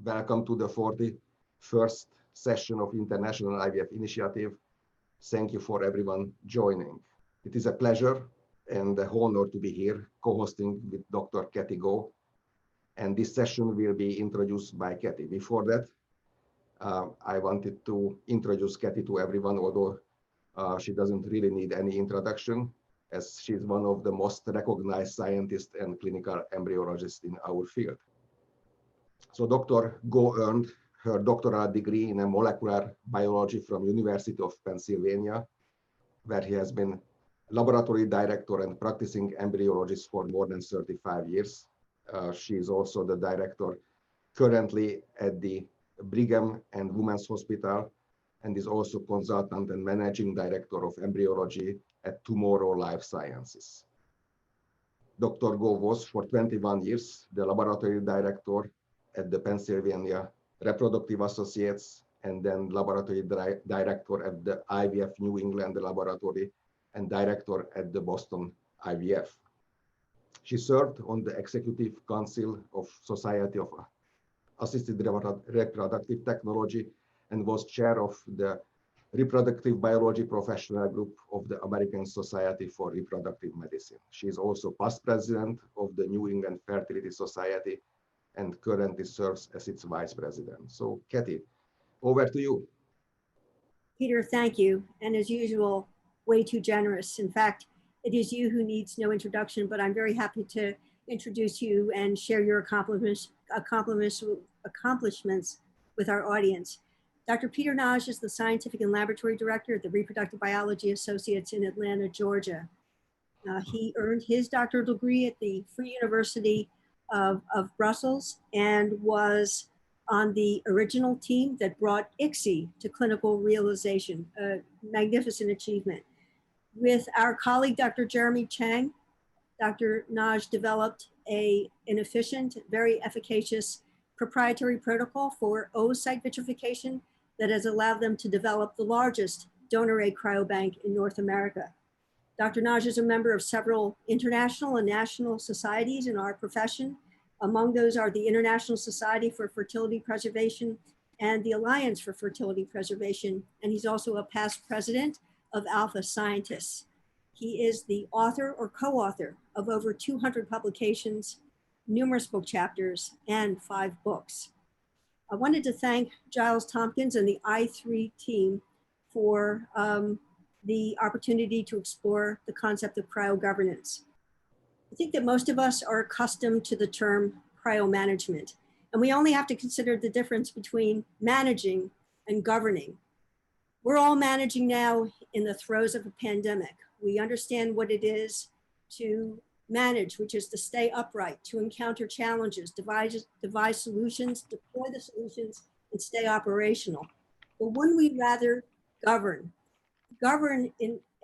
Welcome to the 41st session of International IVF Initiative. Thank you for everyone joining. It is a pleasure and an honor to be here co-hosting with Dr. Kathryn Go. And this session will be introduced by Kathy. Before that, I wanted to introduce Kathy to everyone, although she doesn't really need any introduction, as she's one of the most recognized scientists and clinical embryologists in our field. So Dr. Go earned her doctoral degree in molecular biology from University of Pennsylvania, where he has been laboratory director and practicing embryologist for more than 35 years. She is also the director currently at the Brigham and Women's Hospital, and is also consultant and managing director of embryology at Tomorrow Life Sciences. Dr. Go was for 21 years the laboratory director at the Pennsylvania Reproductive Associates, and then laboratory director at the IVF New England Laboratory and director at the Boston IVF. She served on the Executive Council of Society of Assisted Reproductive Technology and was chair of the Reproductive Biology Professional Group of the American Society for Reproductive Medicine. She is also past president of the New England Fertility Society and currently serves as its vice president. So Kathy, over to you. Peter, thank you. And as usual, way too generous. In fact, it is you who needs no introduction, but I'm very happy to introduce you and share your accomplishments with our audience. Dr. Peter Nagy is the Scientific and Laboratory Director at the Reproductive Biology Associates in Atlanta, Georgia. He earned his doctoral degree at the Free University of Brussels and was on the original team that brought ICSI to clinical realization, a magnificent achievement. With our colleague, Dr. Jeremy Chang, Dr. Nagy developed an efficient, very efficacious proprietary protocol for oocyte vitrification that has allowed them to develop the largest donor-A cryobank in North America. Dr. Nagy is a member of several international and national societies in our profession. Among those are the International Society for Fertility Preservation and the Alliance for Fertility Preservation, and he's also a past president of Alpha Scientists. He is the author or co-author of over 200 publications, numerous book chapters, and 5 books. I wanted to thank Giles Tompkins and the I3 team for the opportunity to explore the concept of cryogovernance. I think that most of us are accustomed to the term cryomanagement, and we only have to consider the difference between managing and governing. We're all managing now in the throes of a pandemic. We understand what it is to manage, which is to stay upright, to encounter challenges, devise solutions, deploy the solutions, and stay operational. But wouldn't we rather govern? Govern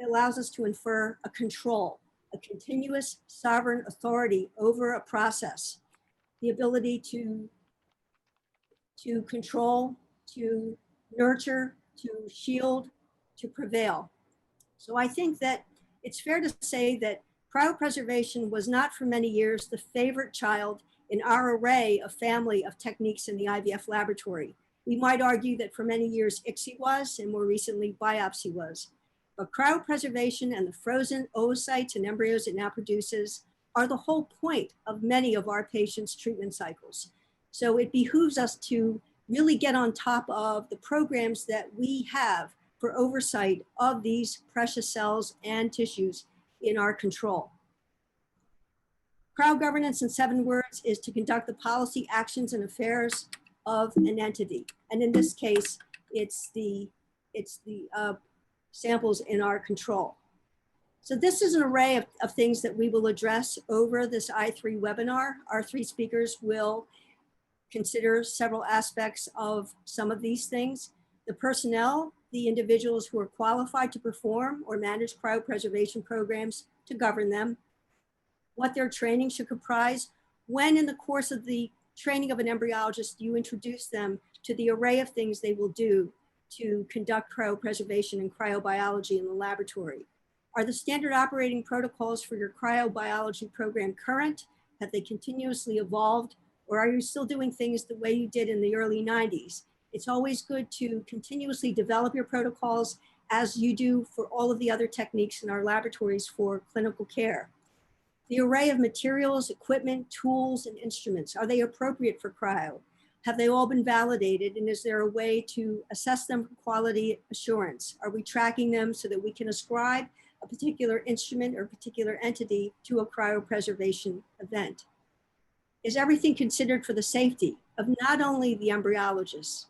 allows us to infer a control, a continuous sovereign authority over a process, the ability to control, to nurture, to shield, to prevail. So I think that it's fair to say that cryopreservation was not for many years the favorite child in our array of family of techniques in the IVF laboratory. We might argue that for many years ICSI was, and more recently biopsy was. But cryopreservation and the frozen oocytes and embryos it now produces are the whole point of many of our patients' treatment cycles. So it behooves us to really get on top of the programs that we have for oversight of these precious cells and tissues in our control. Cryogovernance in 7 words is to conduct the policy, actions, and affairs of an entity. And in this case, it's the samples in our control. So this is an array of things that we will address over this I3 webinar. Our 3 speakers will consider several aspects of some of these things. The personnel, the individuals who are qualified to perform or manage cryopreservation programs to govern them, what their training should comprise, when in the course of the training of an embryologist you introduce them to the array of things they will do to conduct cryopreservation and cryobiology in the laboratory. Are the standard operating protocols for your cryobiology program current? Have they continuously evolved? Or are you still doing things the way you did in the early 90s? It's always good to continuously develop your protocols as you do for all of the other techniques in our laboratories for clinical care. The array of materials, equipment, tools, and instruments, are they appropriate for cryo? Have they all been validated? And is there a way to assess them for quality assurance? Are we tracking them so that we can ascribe a particular instrument or particular entity to a cryopreservation event? Is everything considered for the safety of not only the embryologists,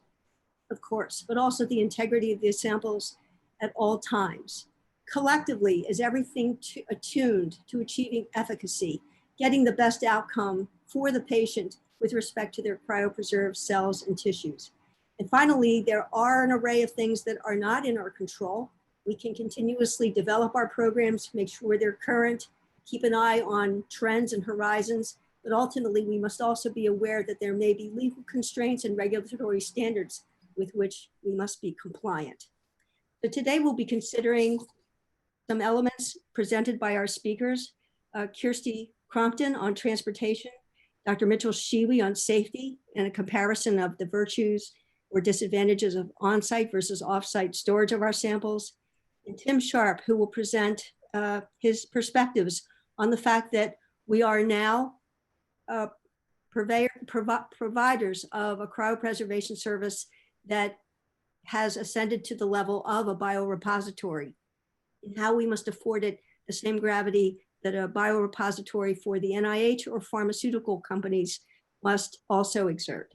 of course, but also the integrity of the samples at all times? Collectively, is everything attuned to achieving efficacy, getting the best outcome for the patient with respect to their cryopreserved cells and tissues? And finally, there are an array of things that are not in our control. We can continuously develop our programs, make sure they're current, keep an eye on trends and horizons, but ultimately we must also be aware that there may be legal constraints and regulatory standards with which we must be compliant. So today we'll be considering some elements presented by our speakers, Kirsty Crompton on transportation, Dr. Mitch Schiewe on safety and a comparison of the virtues or disadvantages of on-site versus off-site storage of our samples, and Tim Sharp, who will present his perspectives on the fact that we are now providers of a cryopreservation service that has ascended to the level of a biorepository, and how we must afford it the same gravity that a biorepository for the NIH or pharmaceutical companies must also exert.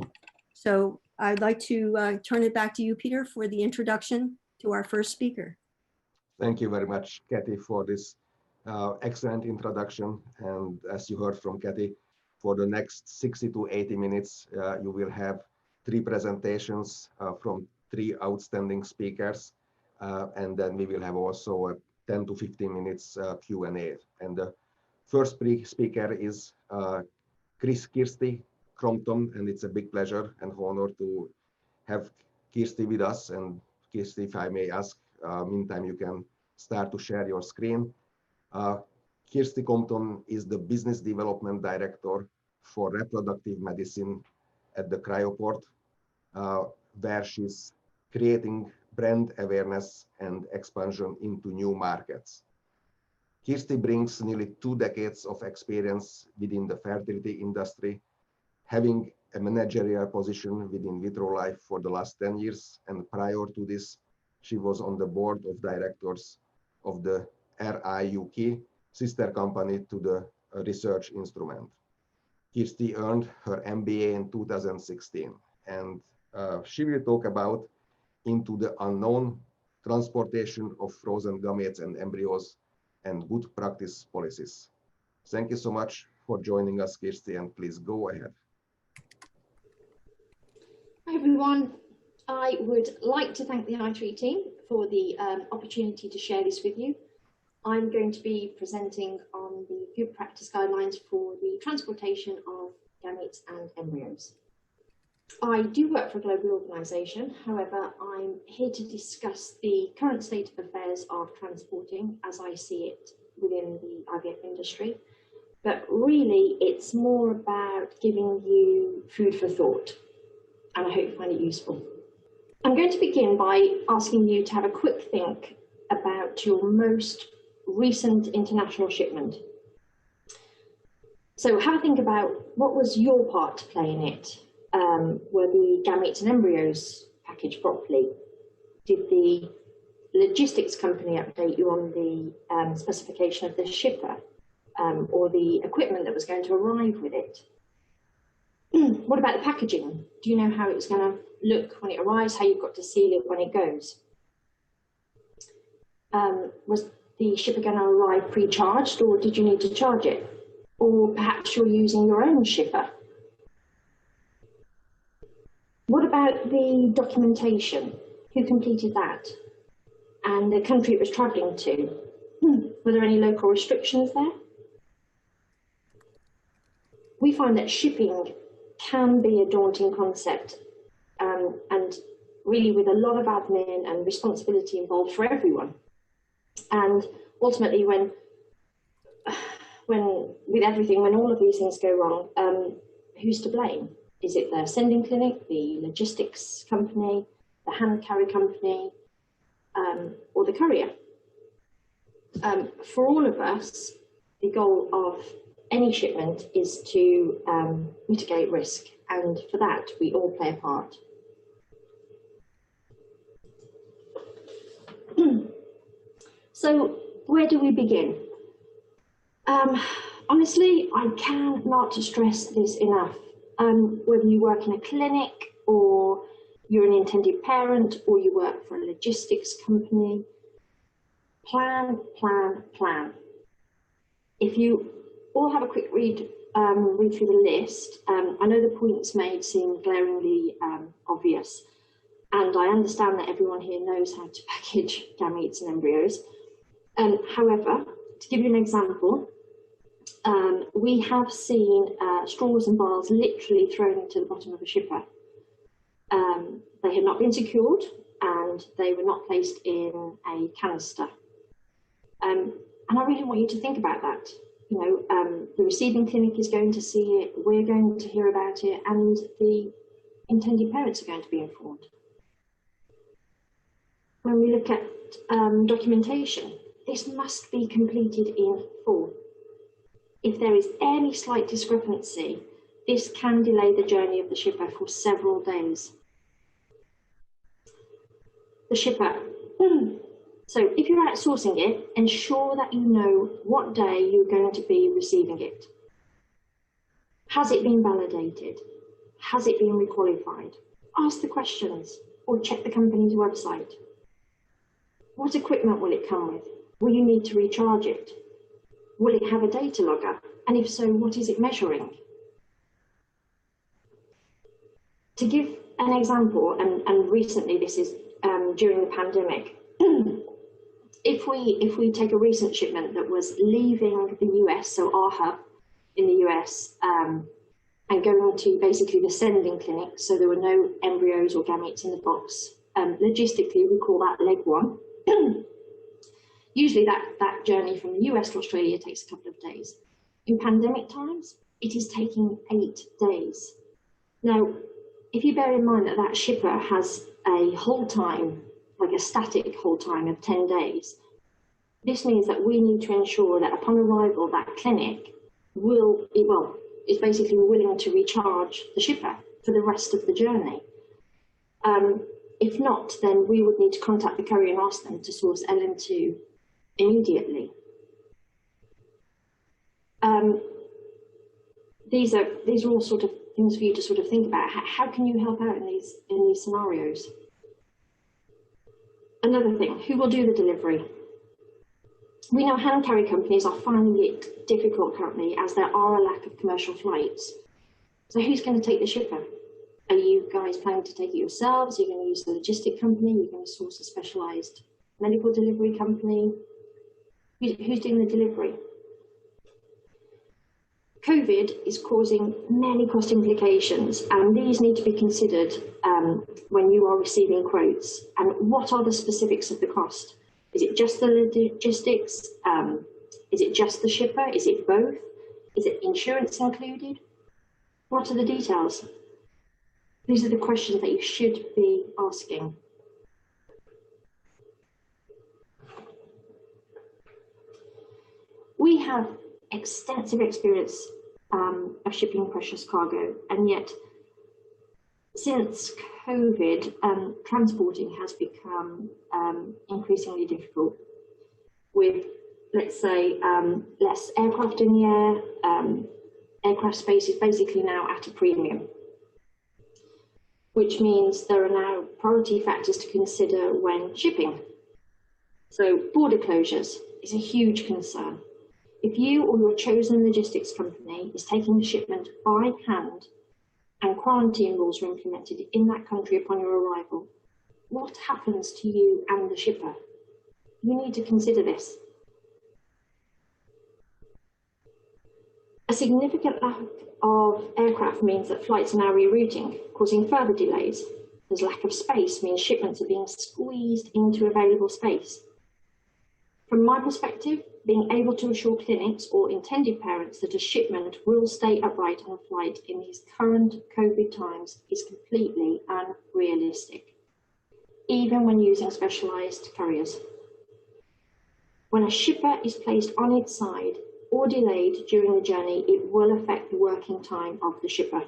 So I'd like to turn it back to you, Peter, for the introduction to our first speaker. Thank you very much, Kathy, for this excellent introduction. And as you heard from Kathy, for the next 60 to 80 minutes, you will have 3 presentations from 3 outstanding speakers. And then we will have also a 10 to 15 minutes Q&A. And the first speaker is Kirsty Crompton, and it's a big pleasure and honor to have Kirsty with us. And Kirsty, if I may ask, meantime you can start to share your screen. Kirsty Crompton is the Business Development Director for Reproductive Medicine at the Cryoport, where she's creating brand awareness and expansion into new markets. Kirsty brings nearly 2 decades of experience within the fertility industry, having a managerial position within Vitro Life for the last 10 years. And prior to this, she was on the board of directors of the RIUK, sister company to the Research Instrument. Kirsty earned her MBA in 2016, and she will talk about into the unknown, transportation of frozen gametes and embryos, and good practice policies. Thank you so much for joining us, Kirsty, and please go ahead. Hi everyone. I would like to thank the I3 team for the opportunity to share this with you. I'm going to be presenting on the good practice guidelines for the transportation of gametes and embryos. I do work for a global organisation, however, I'm here to discuss the current state of affairs of transporting as I see it within the IVF industry. But really, it's more about giving you food for thought, and I hope you find it useful. I'm going to begin by asking you to have a quick think about your most recent international shipment. So have a think about what was your part to play in it. Were the gametes and embryos packaged properly? Did the logistics company update you on the specification of the shipper or the equipment that was going to arrive with it? What about the packaging? Do you know how it's going to look when it arrives, how you've got to seal it when it goes? Was the shipper going to arrive pre-charged, or did you need to charge it? Or perhaps you're using your own shipper. What about the documentation? Who completed that? And the country it was travelling to? Were there any local restrictions there? We find that shipping can be a daunting concept, and really with a lot of admin and responsibility involved for everyone. And ultimately, when all of these things go wrong, who's to blame? Is it the sending clinic, the logistics company, the hand carry company, or the courier? For all of us, the goal of any shipment is to mitigate risk, and for that we all play a part. So where do we begin? Honestly, I cannot stress this enough. Whether you work in a clinic, or you're an intended parent, or you work for a logistics company, plan, plan, plan. If you all have a quick read through the list, I know the points made seem glaringly obvious, and I understand that everyone here knows how to package gametes and embryos. However, to give you an example, we have seen straws and vials literally thrown into the bottom of a shipper. They had not been secured, and they were not placed in a canister. And I really want you to think about that. You know, the receiving clinic is going to see it, we're going to hear about it, and the intended parents are going to be informed. When we look at documentation, this must be completed in full. If there is any slight discrepancy, this can delay the journey of the shipper for several days. The shipper. So if you're outsourcing it, ensure that you know what day you're going to be receiving it. Has it been validated? Has it been requalified? Ask the questions, or check the company's website. What equipment will it come with? Will you need to recharge it? Will it have a data logger? And if so, what is it measuring? To give an example, and recently this is during the pandemic, if we take a recent shipment that was leaving the US, so our hub in the US, and going to basically the sending clinic, so there were no embryos or gametes in the box, logistically we call that leg one. Usually that journey from the US to Australia takes a couple of days. In pandemic times, it is taking 8 days. Now, if you bear in mind that that shipper has a hold time, like a static hold time of 10 days, this means that we need to ensure that upon arrival, that clinic is basically willing to recharge the shipper for the rest of the journey. If not, then we would need to contact the courier and ask them to source LN2 immediately. These are all sort of things for you to sort of think about. How can you help out in these scenarios? Another thing, who will do the delivery? We know hand carry companies are finding it difficult currently, as there are a lack of commercial flights. So who's going to take the shipper? Are you guys planning to take it yourselves? Are you going to use the logistic company? Are you going to source a specialized medical delivery company? Who's doing the delivery? COVID is causing many cost implications, and these need to be considered when you are receiving quotes. And what are the specifics of the cost? Is it just the logistics? Is it just the shipper? Is it both? Is it insurance included? What are the details? These are the questions that you should be asking. We have extensive experience of shipping precious cargo, and yet since COVID, transporting has become increasingly difficult with, let's say, less aircraft in the air. Aircraft space is basically now at a premium, which means there are now priority factors to consider when shipping. So border closures is a huge concern. If you or your chosen logistics company is taking the shipment by hand and quarantine rules are implemented in that country upon your arrival, what happens to you and the shipper? You need to consider this. A significant lack of aircraft means that flights are now rerouting, causing further delays. There's lack of space means shipments are being squeezed into available space. From my perspective, being able to assure clinics or intended parents that a shipment will stay upright on a flight in these current COVID times is completely unrealistic, even when using specialised carriers. When a shipper is placed on its side or delayed during the journey, it will affect the working time of the shipper.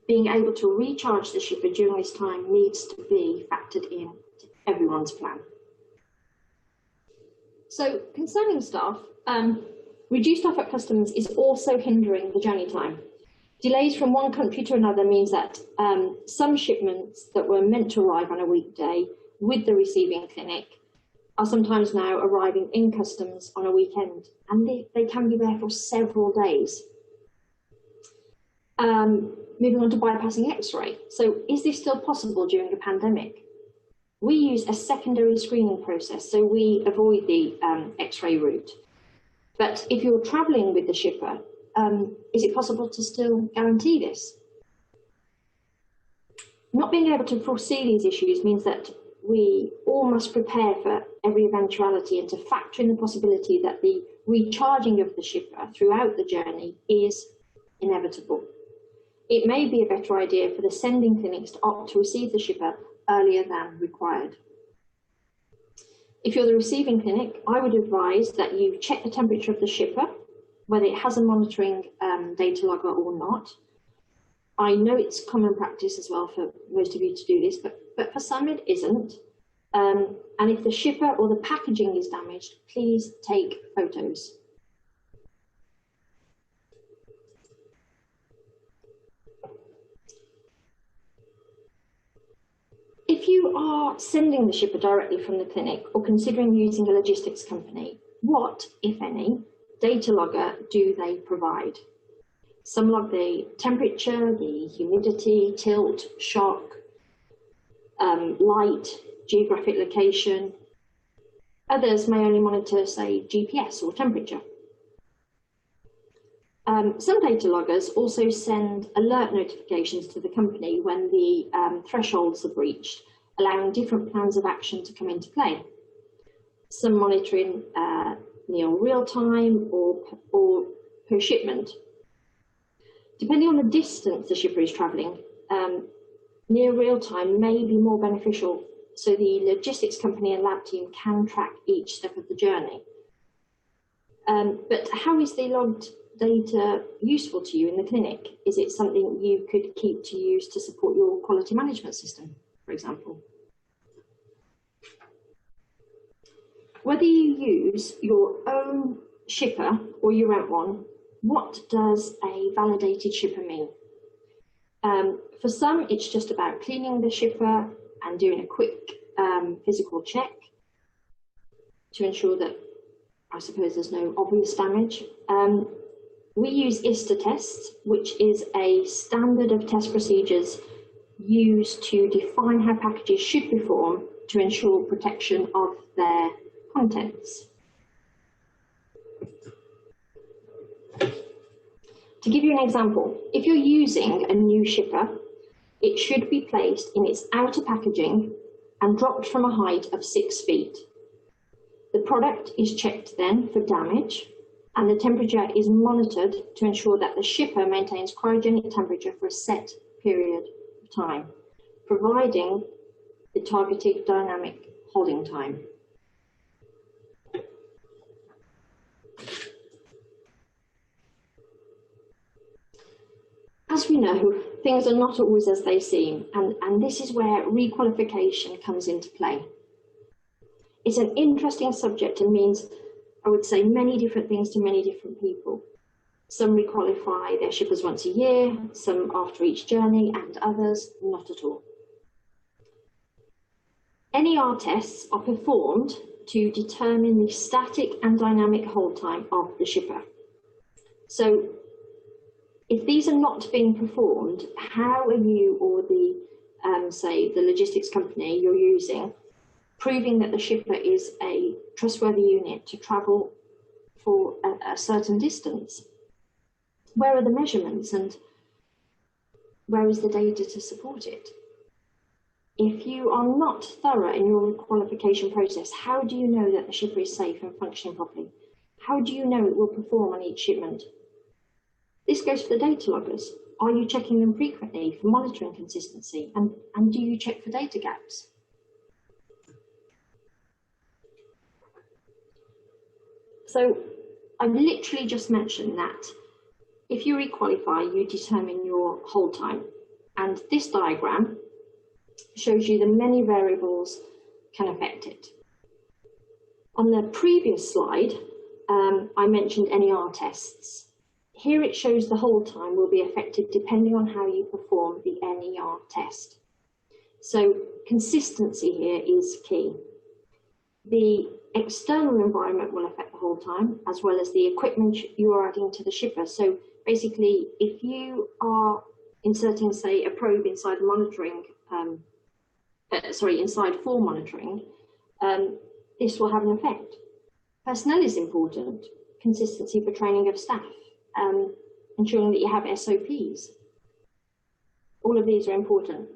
Being able to recharge the shipper during this time needs to be factored in to everyone's plan. So concerning staff, reduced staff at customs is also hindering the journey time. Delays from one country to another means that some shipments that were meant to arrive on a weekday with the receiving clinic are sometimes now arriving in customs on a weekend, and they can be there for several days. Moving on to bypassing X-ray. So is this still possible during a pandemic? We use a secondary screening process, so we avoid the X-ray route. But if you're traveling with the shipper, is it possible to still guarantee this? Not being able to foresee these issues means that we all must prepare for every eventuality and to factor in the possibility that the recharging of the shipper throughout the journey is inevitable. It may be a better idea for the sending clinics to opt to receive the shipper earlier than required. If you're the receiving clinic, I would advise that you check the temperature of the shipper, whether it has a monitoring data logger or not. I know it's common practice as well for most of you to do this, but for some it isn't. And if the shipper or the packaging is damaged, please take photos. If you are sending the shipper directly from the clinic or considering using a logistics company, what, if any, data logger do they provide? Some log the temperature, the humidity, tilt, shock, light, geographic location. Others may only monitor, say, GPS or temperature. Some data loggers also send alert notifications to the company when the thresholds are breached, allowing different plans of action to come into play. Some monitoring near real time or per shipment. Depending on the distance the shipper is travelling, near real time may be more beneficial, so the logistics company and lab team can track each step of the journey. But how is the logged data useful to you in the clinic? Is it something you could keep to use to support your quality management system, for example? Whether you use your own shipper or you rent one, what does a validated shipper mean? For some, it's just about cleaning the shipper and doing a quick physical check to ensure that, I suppose, there's no obvious damage. We use ISTA tests, which is a standard of test procedures used to define how packages should perform to ensure protection of their contents. To give you an example, if you're using a new shipper, it should be placed in its outer packaging and dropped from a height of 6 feet. The product is checked then for damage, and the temperature is monitored to ensure that the shipper maintains cryogenic temperature for a set period of time, providing the targeted dynamic holding time. As we know, things are not always as they seem, and this is where requalification comes into play. It's an interesting subject and means, I would say, many different things to many different people. Some requalify their shippers once a year, some after each journey, and others not at all. NER tests are performed to determine the static and dynamic hold time of the shipper. So if these are not being performed, how are you or the, say, the logistics company you're using proving that the shipper is a trustworthy unit to travel for a certain distance? Where are the measurements and where is the data to support it? if you are not thorough in your qualification process, how do you know that the shipper is safe and functioning properly? How do you know it will perform on each shipment? This goes for the data loggers. Are you checking them frequently for monitoring consistency? And do you check for data gaps? So I've literally just mentioned that if you requalify, you determine your hold time. And this diagram shows you the many variables can affect it. On the previous slide, I mentioned NER tests. Here it shows the hold time will be affected depending on how you perform the NER test. So consistency here is key. The external environment will affect the hold time, as well as the equipment you are adding to the shipper. So basically, if you are inserting, say, a probe inside monitoring, inside for monitoring, this will have an effect. Personnel is important. Consistency for training of staff, ensuring that you have SOPs. All of these are important.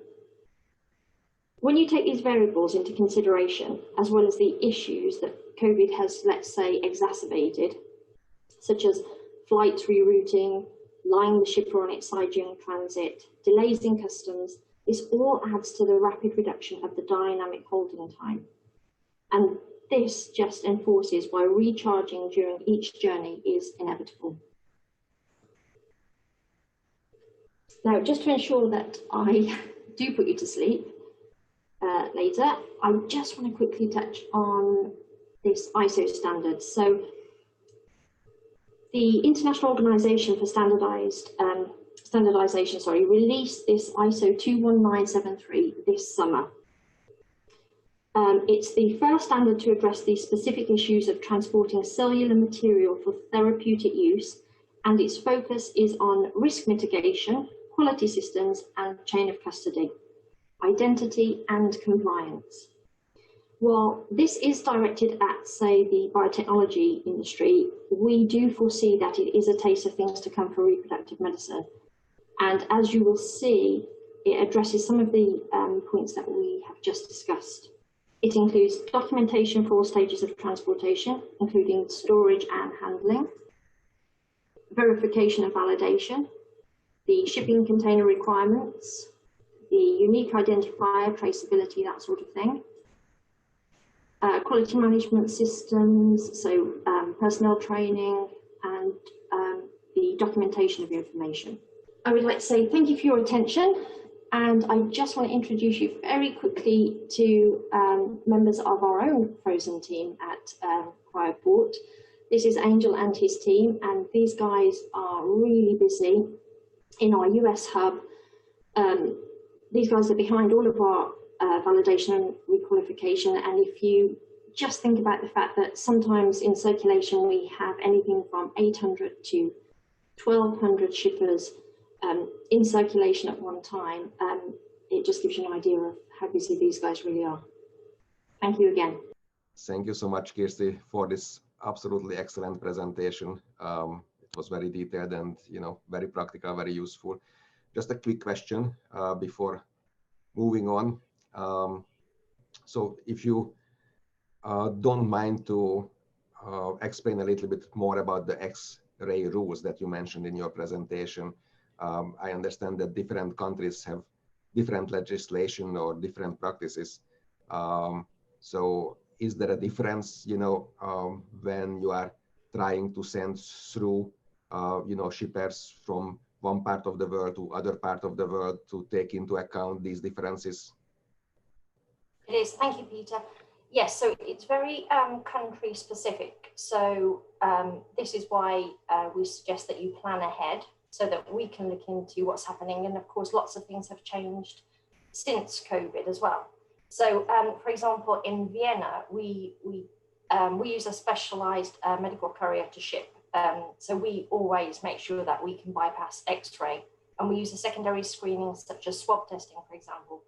When you take these variables into consideration, as well as the issues that COVID has, let's say, exacerbated, such as flights rerouting, lying the shipper on its side during transit, delays in customs, this all adds to the rapid reduction of the dynamic holding time. And this just enforces why recharging during each journey is inevitable. Now, just to ensure that I do put you to sleep later, I just want to quickly touch on this ISO standard. So the International Organization for Standardization released this ISO 21973 this summer. It's the first standard to address the specific issues of transporting cellular material for therapeutic use, and its focus is on risk mitigation, quality systems, and chain of custody, identity, and compliance. While this is directed at, say, the biotechnology industry, we do foresee that it is a taste of things to come for reproductive medicine. And as you will see, it addresses some of the points that we have just discussed. It includes documentation for all stages of transportation, including storage and handling, verification and validation, the shipping container requirements, the unique identifier, traceability, that sort of thing, quality management systems, so personnel training, and the documentation of the information. I would like to say thank you for your attention, and I just want to introduce you very quickly to members of our own frozen team at Cryoport. This is Angel and his team, and these guys are really busy in our US hub. These guys are behind all of our validation and requalification, and if you just think about the fact that sometimes in circulation we have anything from 800 to 1,200 shippers in circulation at one time, it just gives you an idea of how busy these guys really are. Thank you again. Thank you so much, Kirsty, for this absolutely excellent presentation. It was very detailed and very practical, very useful. Just a quick question before moving on. So if you don't mind to explain a little bit more about the X-ray rules that you mentioned in your presentation. I understand that different countries have different legislation or different practices. So is there a difference, when you are trying to send through, shippers from one part of the world to other part of the world, to take into account these differences? It is. Thank you, Peter. Yes, so it's very country specific. So this is why we suggest that you plan ahead so that we can look into what's happening. And of course, lots of things have changed since COVID as well. So for example, in Vienna, we use a specialized medical courier to ship. So we always make sure that we can bypass X-ray, and we use a secondary screening such as swab testing, for example.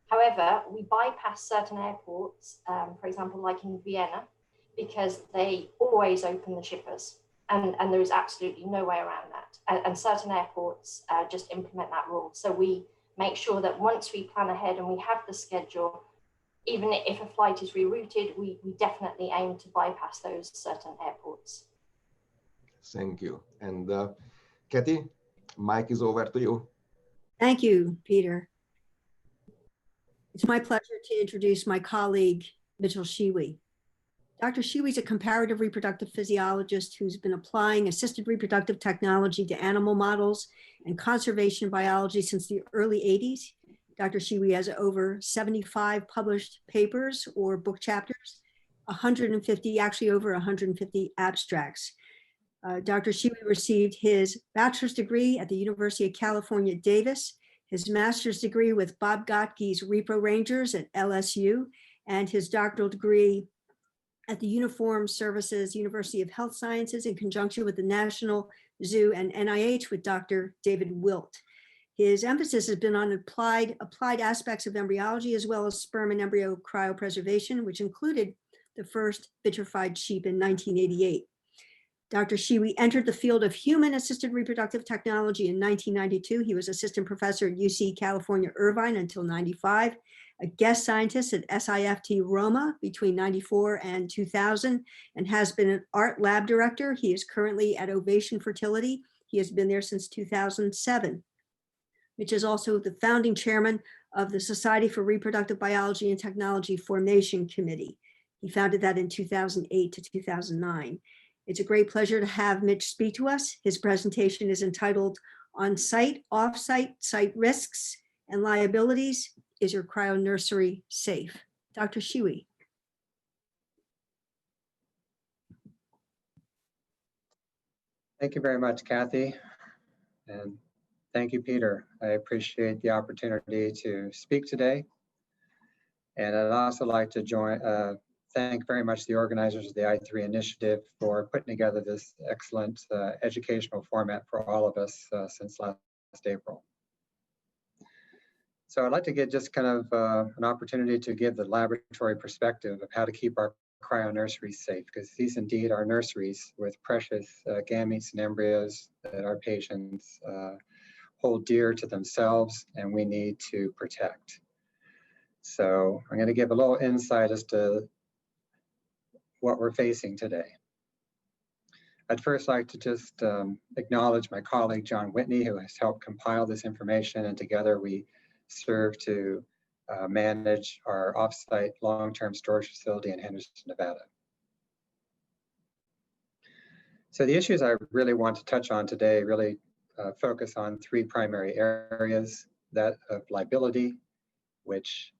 However, we bypass certain airports, for example, like in Vienna, because they always open the shippers, and there is absolutely no way around that. And certain airports just implement that rule. So we make sure that once we plan ahead and we have the schedule, even if a flight is rerouted, we definitely aim to bypass those certain airports. Thank you. And Kathy, mic is over to you. Thank you, Peter. It's my pleasure to introduce my colleague, Mitch Schiewe. Dr. Schiewe is a comparative reproductive physiologist who's been applying assisted reproductive technology to animal models and conservation biology since the early 80s. Dr. Schiewe has over 75 published papers or book chapters, 150, actually over 150 abstracts. Dr. Schiewe received his bachelor's degree at the University of California, Davis, his master's degree with Bob Gottke's Repro Rangers at LSU, and his doctoral degree at the Uniformed Services University of Health Sciences in conjunction with the National Zoo and NIH with Dr. David Wilt. His emphasis has been on applied aspects of embryology as well as sperm and embryo cryopreservation, which included the first vitrified sheep in 1988. Dr. Schiewe entered the field of human-assisted reproductive technology in 1992. He was assistant professor at UC California, Irvine until 95, a guest scientist at SIFT Roma between 94 and 2000, and has been an art lab director. He is currently at Ovation Fertility. He has been there since 2007. Mitch is also the founding chairman of the Society for Reproductive Biology and Technology Formation Committee. He founded that in 2008 to 2009. It's a great pleasure to have Mitch speak to us. His presentation is entitled On-Site, Off-Site, Site Risks and Liabilities. Is your cryo-nursery safe? Dr. Schiewe. Thank you very much, Kathy. And thank you, Peter. I appreciate the opportunity to speak today. And I'd also like to thank very much the organizers of the I3 initiative for putting together this excellent educational format for all of us since last April. So I'd like to get just kind of an opportunity to give the laboratory perspective of how to keep our cryo-nurseries safe, because these indeed are nurseries with precious gametes and embryos that our patients hold dear to themselves and we need to protect. So I'm going to give a little insight as to what we're facing today. I'd first like to just acknowledge my colleague, John Whitney, who has helped compile this information, and together we serve to manage our offsite long-term storage facility in Henderson, Nevada. So the issues I really want to touch on today really focus on three primary areas: that of liability, which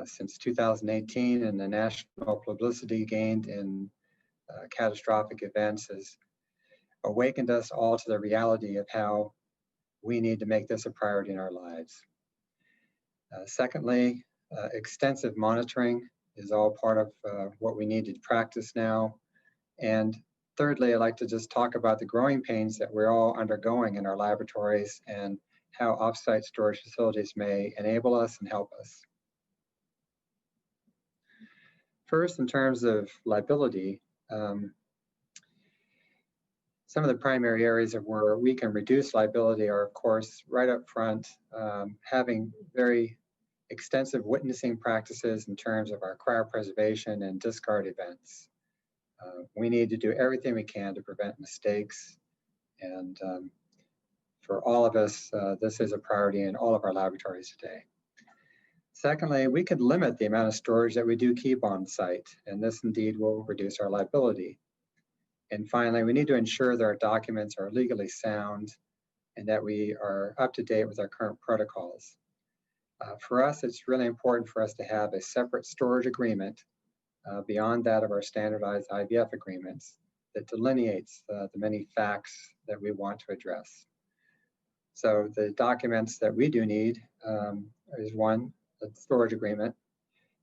since 2018 and the national publicity gained in catastrophic events has awakened us all to the reality of how we need to make this a priority in our lives. Secondly, extensive monitoring is all part of what we need to practice now. And thirdly, I'd like to just talk about the growing pains that we're all undergoing in our laboratories and how offsite storage facilities may enable us and help us. First, in terms of liability, some of the primary areas of where we can reduce liability are, of course, right up front, having very extensive witnessing practices in terms of our cryopreservation and discard events. We need to do everything we can to prevent mistakes. And for all of us, this is a priority in all of our laboratories today. Secondly, we could limit the amount of storage that we do keep on site, and this indeed will reduce our liability. And finally, we need to ensure that our documents are legally sound and that we are up to date with our current protocols. For us, it's really important for us to have a separate storage agreement beyond that of our standardized IVF agreements that delineates the many facts that we want to address. So the documents that we do need is one, the storage agreement.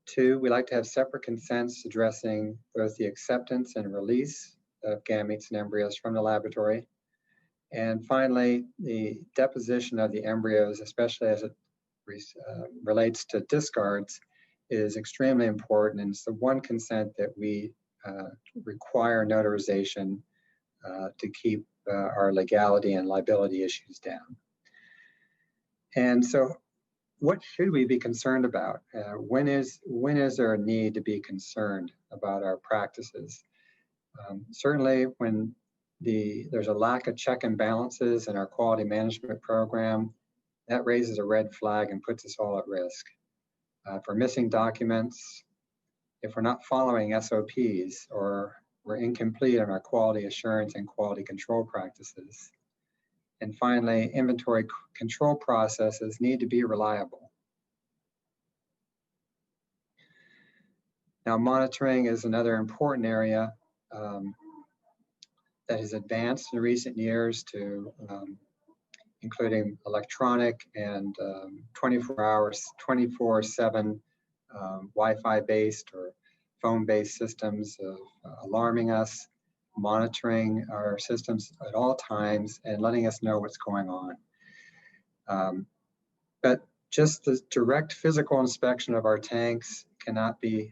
Two, we like to have separate consents addressing both the acceptance and release of gametes and embryos from the laboratory. And finally, the deposition of the embryos, especially as it relates to discards, is extremely important. And it's the one consent that we require notarization to keep our legality and liability issues down. And so what should we be concerned about? When is there a need to be concerned about our practices? Certainly when there's a lack of check and balances in our quality management program, that raises a red flag and puts us all at risk. For missing documents, if we're not following SOPs or we're incomplete in our quality assurance and quality control practices. And finally, inventory control processes need to be reliable. Now, monitoring is another important area that has advanced in recent years to including electronic and 24/7 Wi-Fi based or phone-based systems of alarming us, monitoring our systems at all times, and letting us know what's going on. But just the direct physical inspection of our tanks cannot be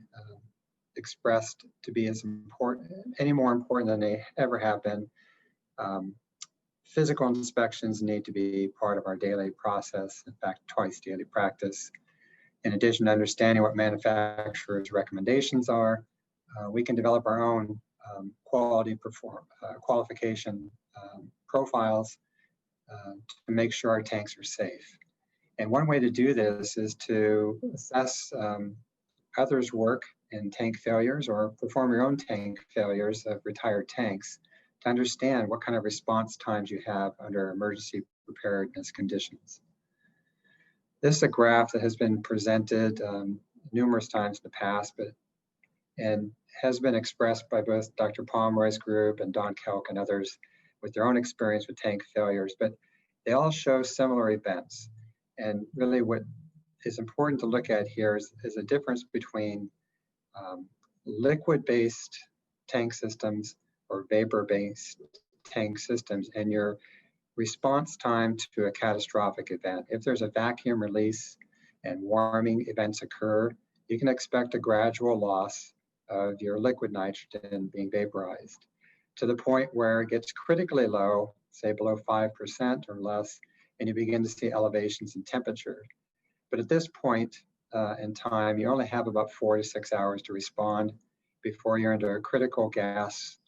expressed to be as important, any more important than they ever have been. Physical inspections need to be part of our daily process, in fact, twice daily practice. In addition to understanding what manufacturers' recommendations are, we can develop our own qualification profiles to make sure our tanks are safe. And one way to do this is to assess others' work in tank failures or perform your own tank failures of retired tanks to understand what kind of response times you have under emergency preparedness conditions. This is a graph that has been presented numerous times in the past, and has been expressed by both Dr. Pomeroy's group and Don Kelk and others with their own experience with tank failures, but they all show similar events. And really what is important to look at here is a difference between liquid-based tank systems or vapor-based tank systems and your response time to a catastrophic event. If there's a vacuum release and warming events occur, you can expect a gradual loss of your liquid nitrogen being vaporized to the point where it gets critically low, say below 5% or less, and you begin to see elevations in temperature. But at this point in time, you only have about 4 to 6 hours to respond before you're into a critical gas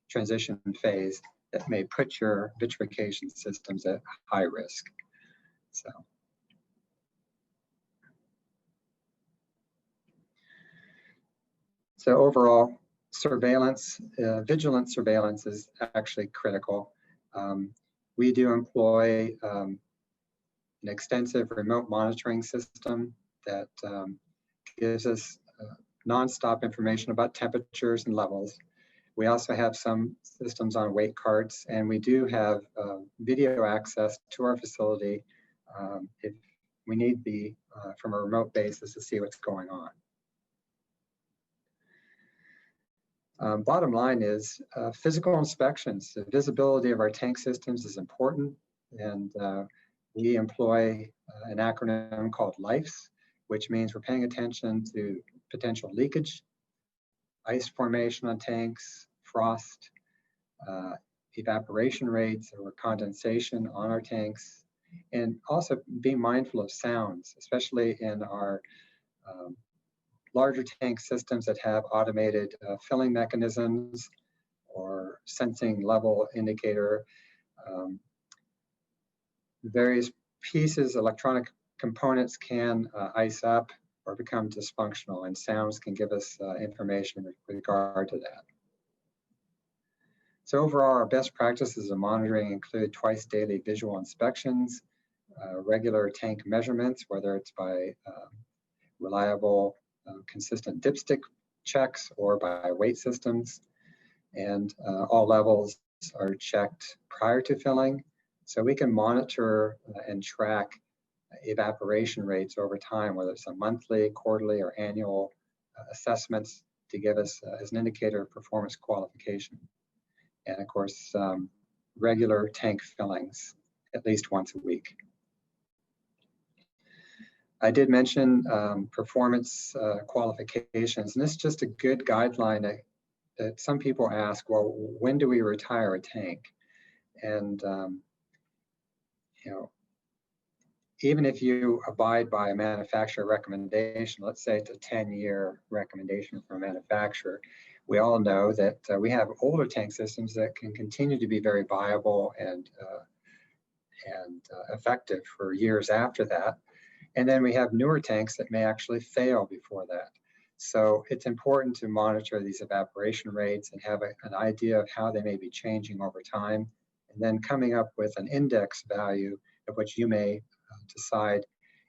transition phase that may put your vitrification systems at high risk. So overall, surveillance, vigilant surveillance is actually critical. We do employ an extensive remote monitoring system that gives us nonstop information about temperatures and levels. We also have some systems on weight carts, and we do have video access to our facility if we need be from a remote basis to see what's going on. Bottom line is physical inspections. The visibility of our tank systems is important, and we employ an acronym called LIFES, which means we're paying attention to potential leakage, ice formation on tanks, frost, evaporation rates or condensation on our tanks, and also being mindful of sounds, especially in our larger tank systems that have automated filling mechanisms or sensing level indicator. Various pieces, electronic components can ice up or become dysfunctional, and sounds can give us information with regard to that. So overall, our best practices of monitoring include twice daily visual inspections, regular tank measurements, whether it's by reliable, consistent dipstick checks or by weight systems, and all levels are checked prior to filling, so we can monitor and track evaporation rates over time, whether it's a monthly, quarterly, or annual assessments to give us as an indicator of performance qualification. And of course, regular tank fillings at least once a week. I did mention performance qualifications, and this is just a good guideline that some people ask, well, when do we retire a tank? And you know, even if you abide by a manufacturer recommendation, let's say it's a 10-year recommendation from a manufacturer, we all know that we have older tank systems that can continue to be very viable and effective for years after that. And then we have newer tanks that may actually fail before that. So it's important to monitor these evaporation rates and have an idea of how they may be changing over time, and then coming up with an index value of which you may decide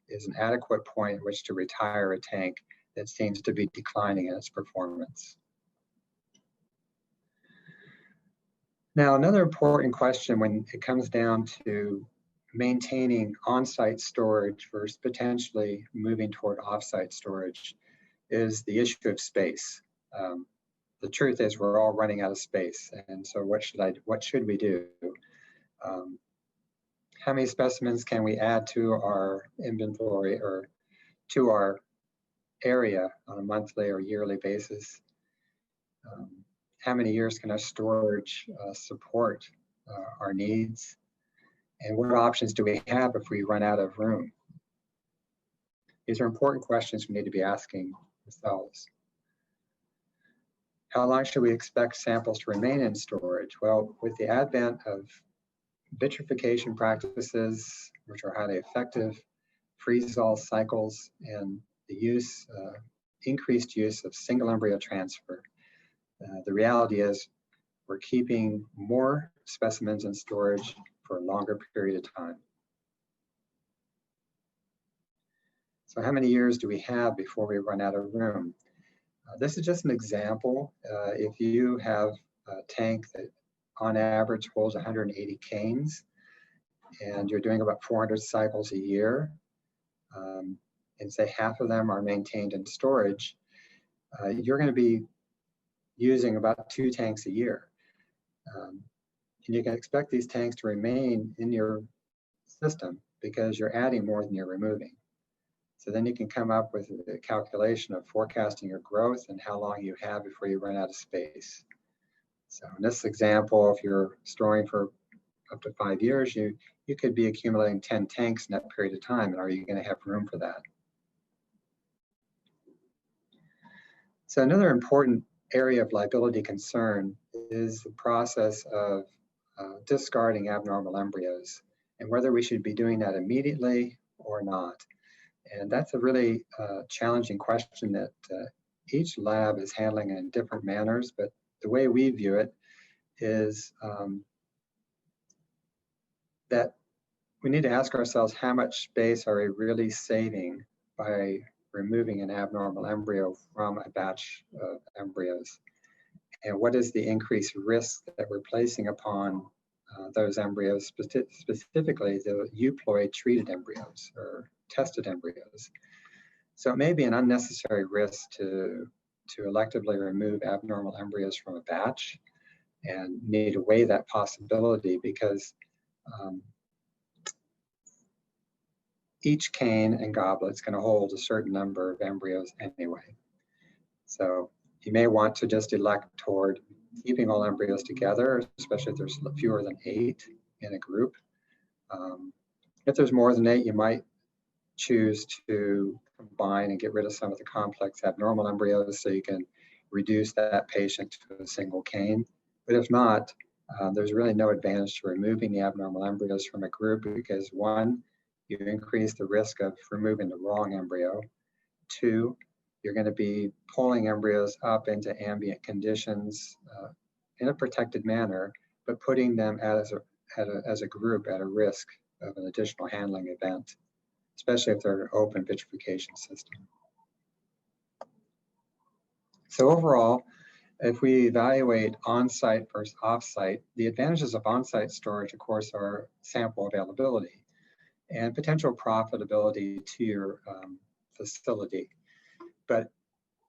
is an adequate point at which to retire a tank that seems to be declining in its performance. Now, another important question when it comes down to maintaining on-site storage versus potentially moving toward off-site storage is the issue of space. The truth is we're all running out of space, and so what should we do? How many specimens can we add to our inventory or to our area on a monthly or yearly basis? How many years can our storage support our needs? And what options do we have if we run out of room? These are important questions we need to be asking ourselves. How long should we expect samples to remain in storage? Well, with the advent of vitrification practices, which are highly effective, freeze-all cycles, and the increased use of single embryo transfer, the reality is we're keeping more specimens in storage for a longer period of time. So how many years do we have before we run out of room? This is just an example. If you have a tank that on average holds 180 canes and you're doing about 400 cycles a year, and say half of them are maintained in storage, you're going to be using about 2 tanks a year. And you can expect these tanks to remain in your system because you're adding more than you're removing. So then you can come up with a calculation of forecasting your growth and how long you have before you run out of space. So in this example, if you're storing for up to 5 years, you could be accumulating 10 tanks in that period of time. And are you going to have room for that? So another important area of liability concern is the process of discarding abnormal embryos and whether we should be doing that immediately or not. And that's a really challenging question that each lab is handling in different manners, but the way we view it is that we need to ask ourselves how much space are we really saving by removing an abnormal embryo from a batch of embryos? And what is the increased risk that we're placing upon those embryos, specifically the euploid treated embryos or tested embryos? So it may be an unnecessary risk to electively remove abnormal embryos from a batch, and need to weigh that possibility because each cane and goblet is going to hold a certain number of embryos anyway. So you may want to just elect toward keeping all embryos together, especially if there's fewer than 8 in a group. If there's more than 8, you might choose to combine and get rid of some of the complex abnormal embryos so you can reduce that patient to a single cane. But if not, there's really no advantage to removing the abnormal embryos from a group because 1, you increase the risk of removing the wrong embryo. 2, you're going to be pulling embryos up into ambient conditions in a protected manner, but putting them as a group at a risk of an additional handling event, especially if they're an open vitrification system. So overall, if we evaluate on-site versus off-site, the advantages of on-site storage, of course, are sample availability and potential profitability to your facility. But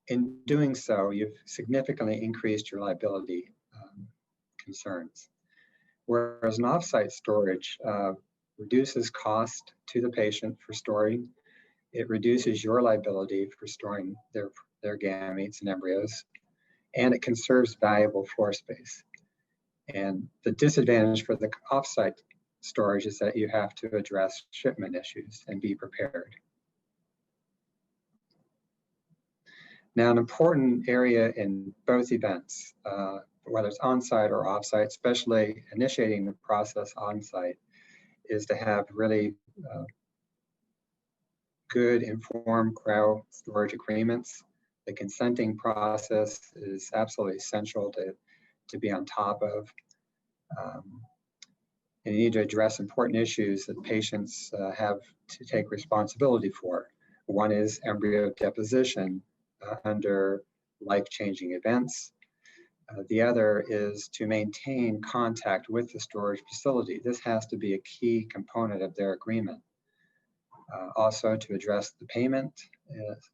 in doing so, you've significantly increased your liability concerns. Whereas an off-site storage reduces cost to the patient for storing. It reduces your liability for storing their gametes and embryos, and it conserves valuable floor space. And the disadvantage for the off-site storage is that you have to address shipment issues and be prepared. Now, an important area in both events, whether it's on-site or off-site, especially initiating the process on-site, is to have really good informed cryo storage agreements. The consenting process is absolutely essential to be on top of. And you need to address important issues that patients have to take responsibility for. One is embryo deposition under life-changing events. The other is to maintain contact with the storage facility. This has to be a key component of their agreement. Also to address the payment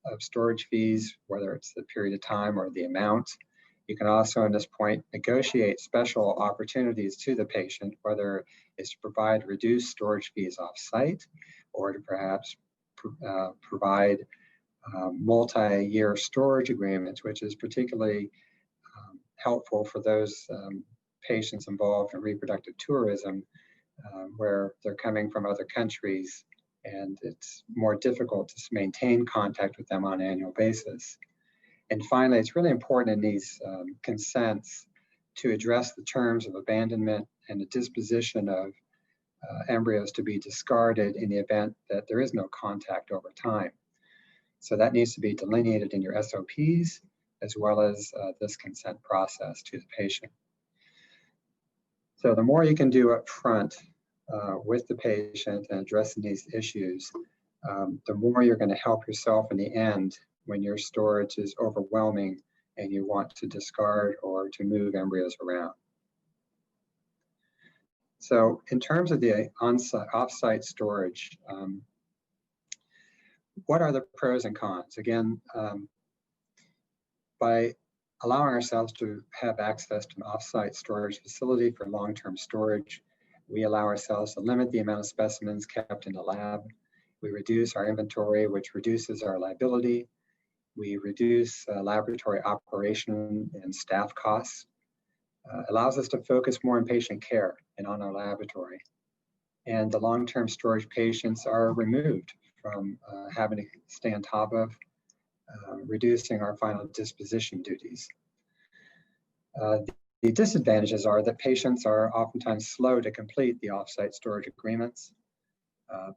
of storage fees, whether it's the period of time or the amount. You can also, at this point, negotiate special opportunities to the patient, whether it's to provide reduced storage fees off-site or to perhaps provide multi-year storage agreements, which is particularly helpful for those patients involved in reproductive tourism, where they're coming from other countries and it's more difficult to maintain contact with them on an annual basis. And finally, it's really important in these consents to address the terms of abandonment and the disposition of embryos to be discarded in the event that there is no contact over time. So that needs to be delineated in your SOPs, as well as this consent process to the patient. So the more you can do up front with the patient and addressing these issues, the more you're going to help yourself in the end when your storage is overwhelming and you want to discard or to move embryos around. So in terms of the off-site storage, what are the pros and cons? Again, by allowing ourselves to have access to an off-site storage facility for long-term storage, we allow ourselves to limit the amount of specimens kept in the lab. We reduce our inventory, which reduces our liability. We reduce laboratory operation and staff costs. Allows us to focus more on patient care and on our laboratory. And the long-term storage patients are removed from having to stay on top of, reducing our final disposition duties. The disadvantages are that patients are oftentimes slow to complete the off-site storage agreements.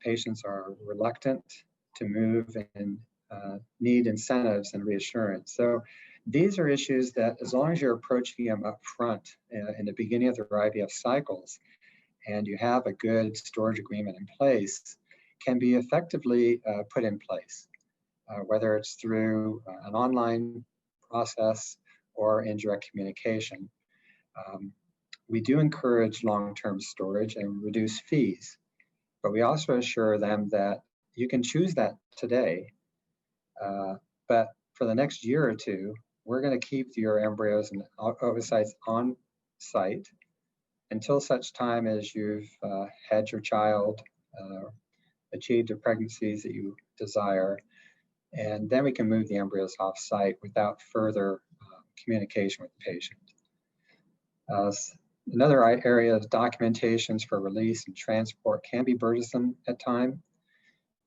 Patients are reluctant to move and need incentives and reassurance. So these are issues that, as long as you're approaching them up front in the beginning of their IVF cycles, and you have a good storage agreement in place, can be effectively put in place, whether it's through an online process or indirect communication. We do encourage long-term storage and reduce fees, but we also assure them that you can choose that today, but for the next year or two, we're going to keep your embryos and oocytes on site until such time as you've had your child, achieved the pregnancies that you desire, and then we can move the embryos off site without further communication with the patient. Another area is documentations for release and transport can be burdensome at times.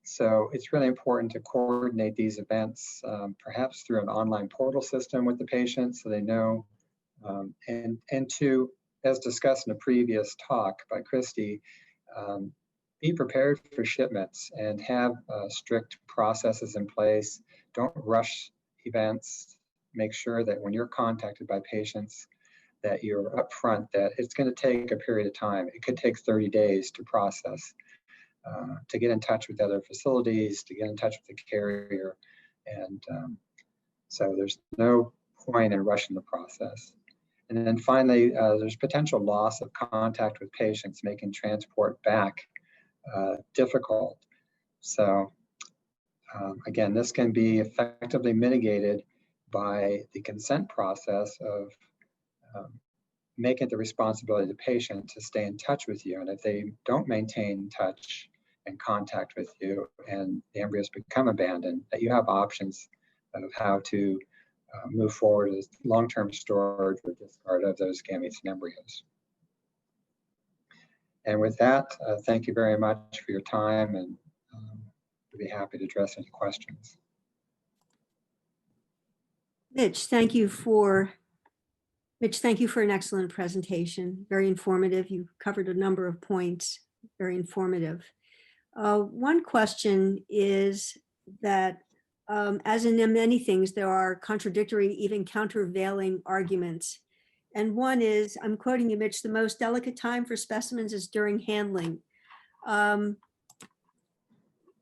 So it's really important to coordinate these events, perhaps through an online portal system with the patient so they know, and to, as discussed in a previous talk by Kirsty, be prepared for shipments and have strict processes in place. Don't rush events. Make sure that when you're contacted by patients that you're upfront that it's going to take a period of time. It could take 30 days to process, to get in touch with other facilities, to get in touch with the carrier. And so there's no point in rushing the process. And then finally, there's potential loss of contact with patients, making transport back difficult. So again, this can be effectively mitigated by the consent process of making the responsibility of the patient to stay in touch with you. And if they don't maintain touch and contact with you and the embryos become abandoned, that you have options of how to move forward with long-term storage or discard of those gametes and embryos. And with that, thank you very much for your time, and we'll be happy to address any questions. Mitch, thank you for an excellent presentation. Very informative. You covered a number of points. Very informative. One question is that, as in many things, there are contradictory, even countervailing arguments. And one is, I'm quoting you, Mitch, the most delicate time for specimens is during handling.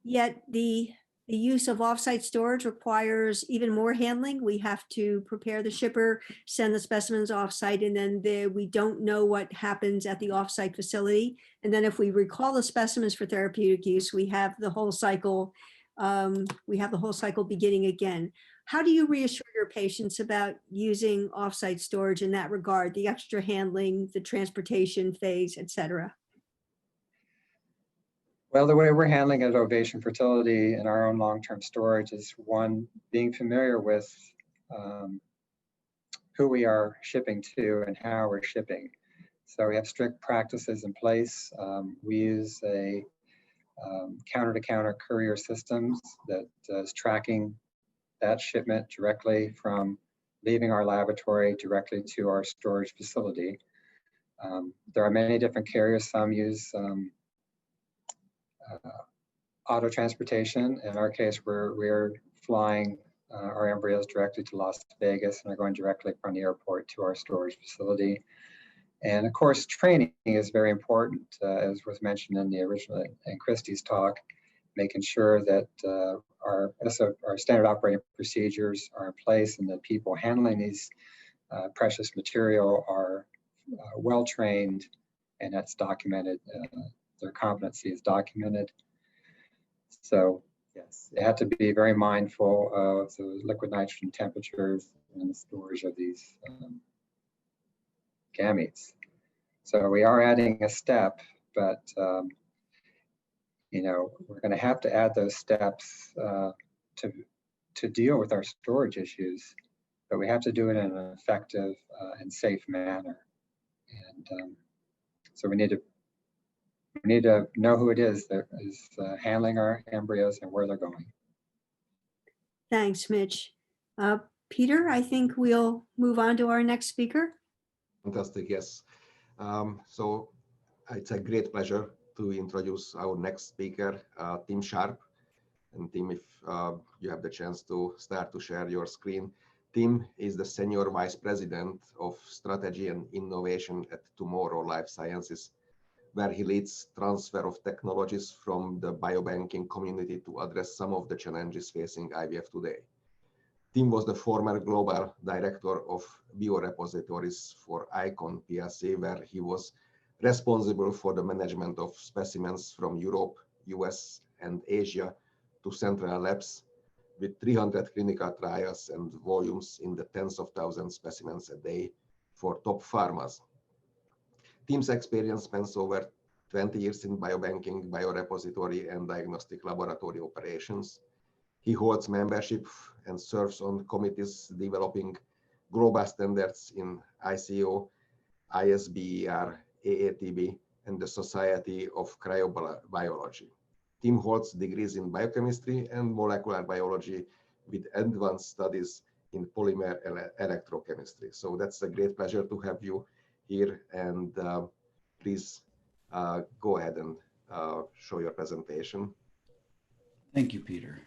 Yet the use of offsite storage requires even more handling. We have to prepare the shipper, send the specimens offsite, and then we don't know what happens at the offsite facility. And then if we recall the specimens for therapeutic use, we have the whole cycle. Beginning again. How do you reassure your patients about using offsite storage in that regard, the extra handling, the transportation phase, et cetera? Well, the way we're handling at Ovation Fertility in our own long-term storage is, one, being familiar with who we are shipping to and how we're shipping. So we have strict practices in place. We use a counter-to-counter courier systems that is tracking that shipment directly from leaving our laboratory directly to our storage facility. There are many different carriers. Some use auto transportation. In our case, we're flying our embryos directly to Las Vegas and are going directly from the airport to our storage facility. And of course, training is very important, as was mentioned in the original and Christy's talk, making sure that our standard operating procedures are in place and that people handling these precious material are well trained, and that's documented. Their competency is documented. So yes, they have to be very mindful of the liquid nitrogen temperatures and the storage of these gametes. So we are adding a step, but you know, we're going to have to add those steps to deal with our storage issues, but we have to do it in an effective and safe manner. And so we need to know who it is that is handling our embryos and where they're going. Thanks, Mitch. Peter, I think we'll move on to our next speaker. Fantastic, yes. So it's a great pleasure to introduce our next speaker, Tim Sharp. And Tim, if you have the chance to start to share your screen. Tim is the Senior Vice President of Strategy and Innovation at Tomorrow Life Sciences, where he leads transfer of technologies from the biobanking community to address some of the challenges facing IVF today. Tim was the former Global Director of Bio-Repositories for ICON PLC, where he was responsible for the management of specimens from Europe, US, and Asia to central labs, with 300 clinical trials and volumes in the tens of thousands specimens a day for top pharmas. Tim's experience spans over 20 years in biobanking, biorepository, and diagnostic laboratory operations. He holds membership and serves on committees developing global standards in ICO, ISBER, AATB, and the Society of Cryobiology. Tim holds degrees in biochemistry and molecular biology with advanced studies in polymer electrochemistry. So that's a great pleasure to have you here, and please go ahead and show your presentation. Thank you, Peter.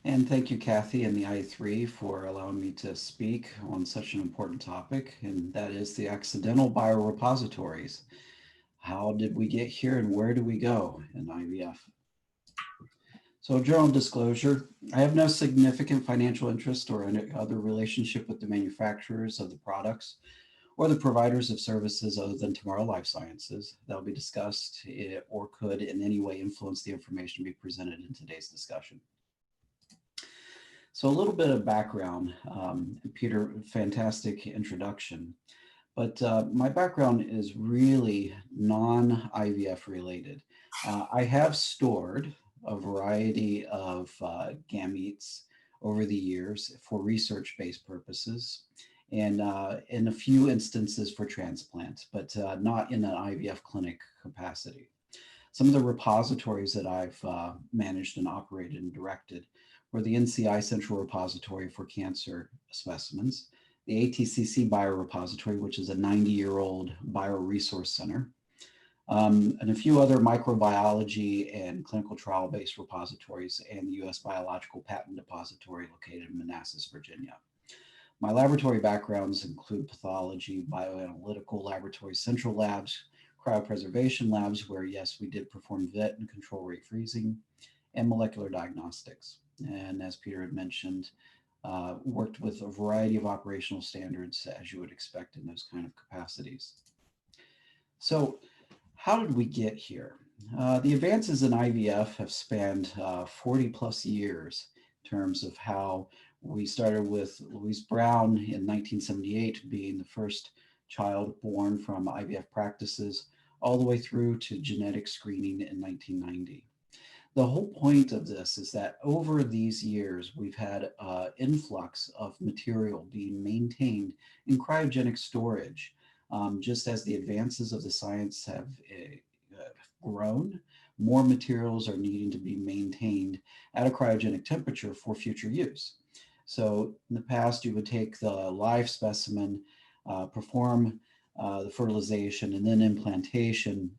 And thank you, Kathy and the I3 for allowing me to speak on such an important topic, and that is the accidental biorepositories. How did we get here and where do we go in IVF? So general disclosure, I have no significant financial interest or any other relationship with the manufacturers of the products or the providers of services other than Tomorrow Life Sciences that will be discussed or could in any way influence the information to be presented in today's discussion. So a little bit of background, Peter, fantastic introduction, but my background is really non-IVF related. I have stored a variety of gametes over the years for research-based purposes. and in a few instances for transplant, but not in an IVF clinic capacity. Some of the repositories that I've managed and operated and directed were the NCI Central Repository for Cancer Specimens, the ATCC Bio-Repository, which is a 90-year-old bioresource center, and a few other microbiology and clinical trial-based repositories, and the U.S. Biological Patent Depository located in Manassas, Virginia. My laboratory backgrounds include pathology, bioanalytical laboratories, central labs, cryopreservation labs, where yes, we did perform vet and control rate freezing, and molecular diagnostics. And as Peter had mentioned, worked with a variety of operational standards, as you would expect in those kind of capacities. So how did we get here? The advances in IVF have spanned 40 plus years in terms of how we started with Louise Brown in 1978 being the first child born from IVF practices, all the way through to genetic screening in 1990. The whole point of this is that over these years, we've had an influx of material being maintained in cryogenic storage. Just as the advances of the science have grown, more materials are needing to be maintained at a cryogenic temperature for future use. So in the past, you would take the live specimen, perform the fertilization and then implantation,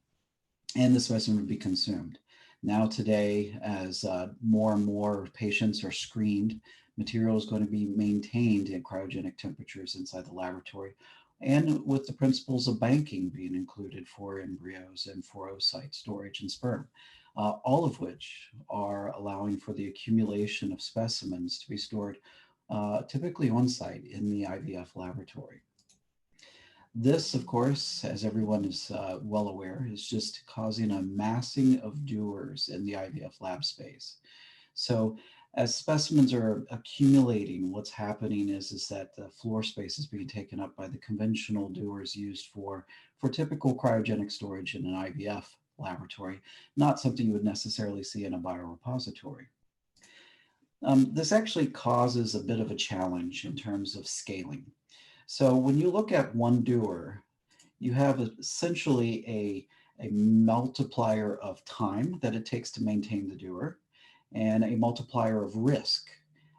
and the specimen would be consumed. Now today, as more and more patients are screened, material is going to be maintained at cryogenic temperatures inside the laboratory, and with the principles of banking being included for embryos and for oocyte storage and sperm, all of which are allowing for the accumulation of specimens to be stored typically on site in the IVF laboratory. This, of course, as everyone is well aware, is just causing a massing of dewars in the IVF lab space. So as specimens are accumulating, what's happening is that the floor space is being taken up by the conventional dewars used for typical cryogenic storage in an IVF laboratory, not something you would necessarily see in a biorepository. This actually causes a bit of a challenge in terms of scaling. So when you look at one dewar, you have essentially a multiplier of time that it takes to maintain the dewar, and a multiplier of risk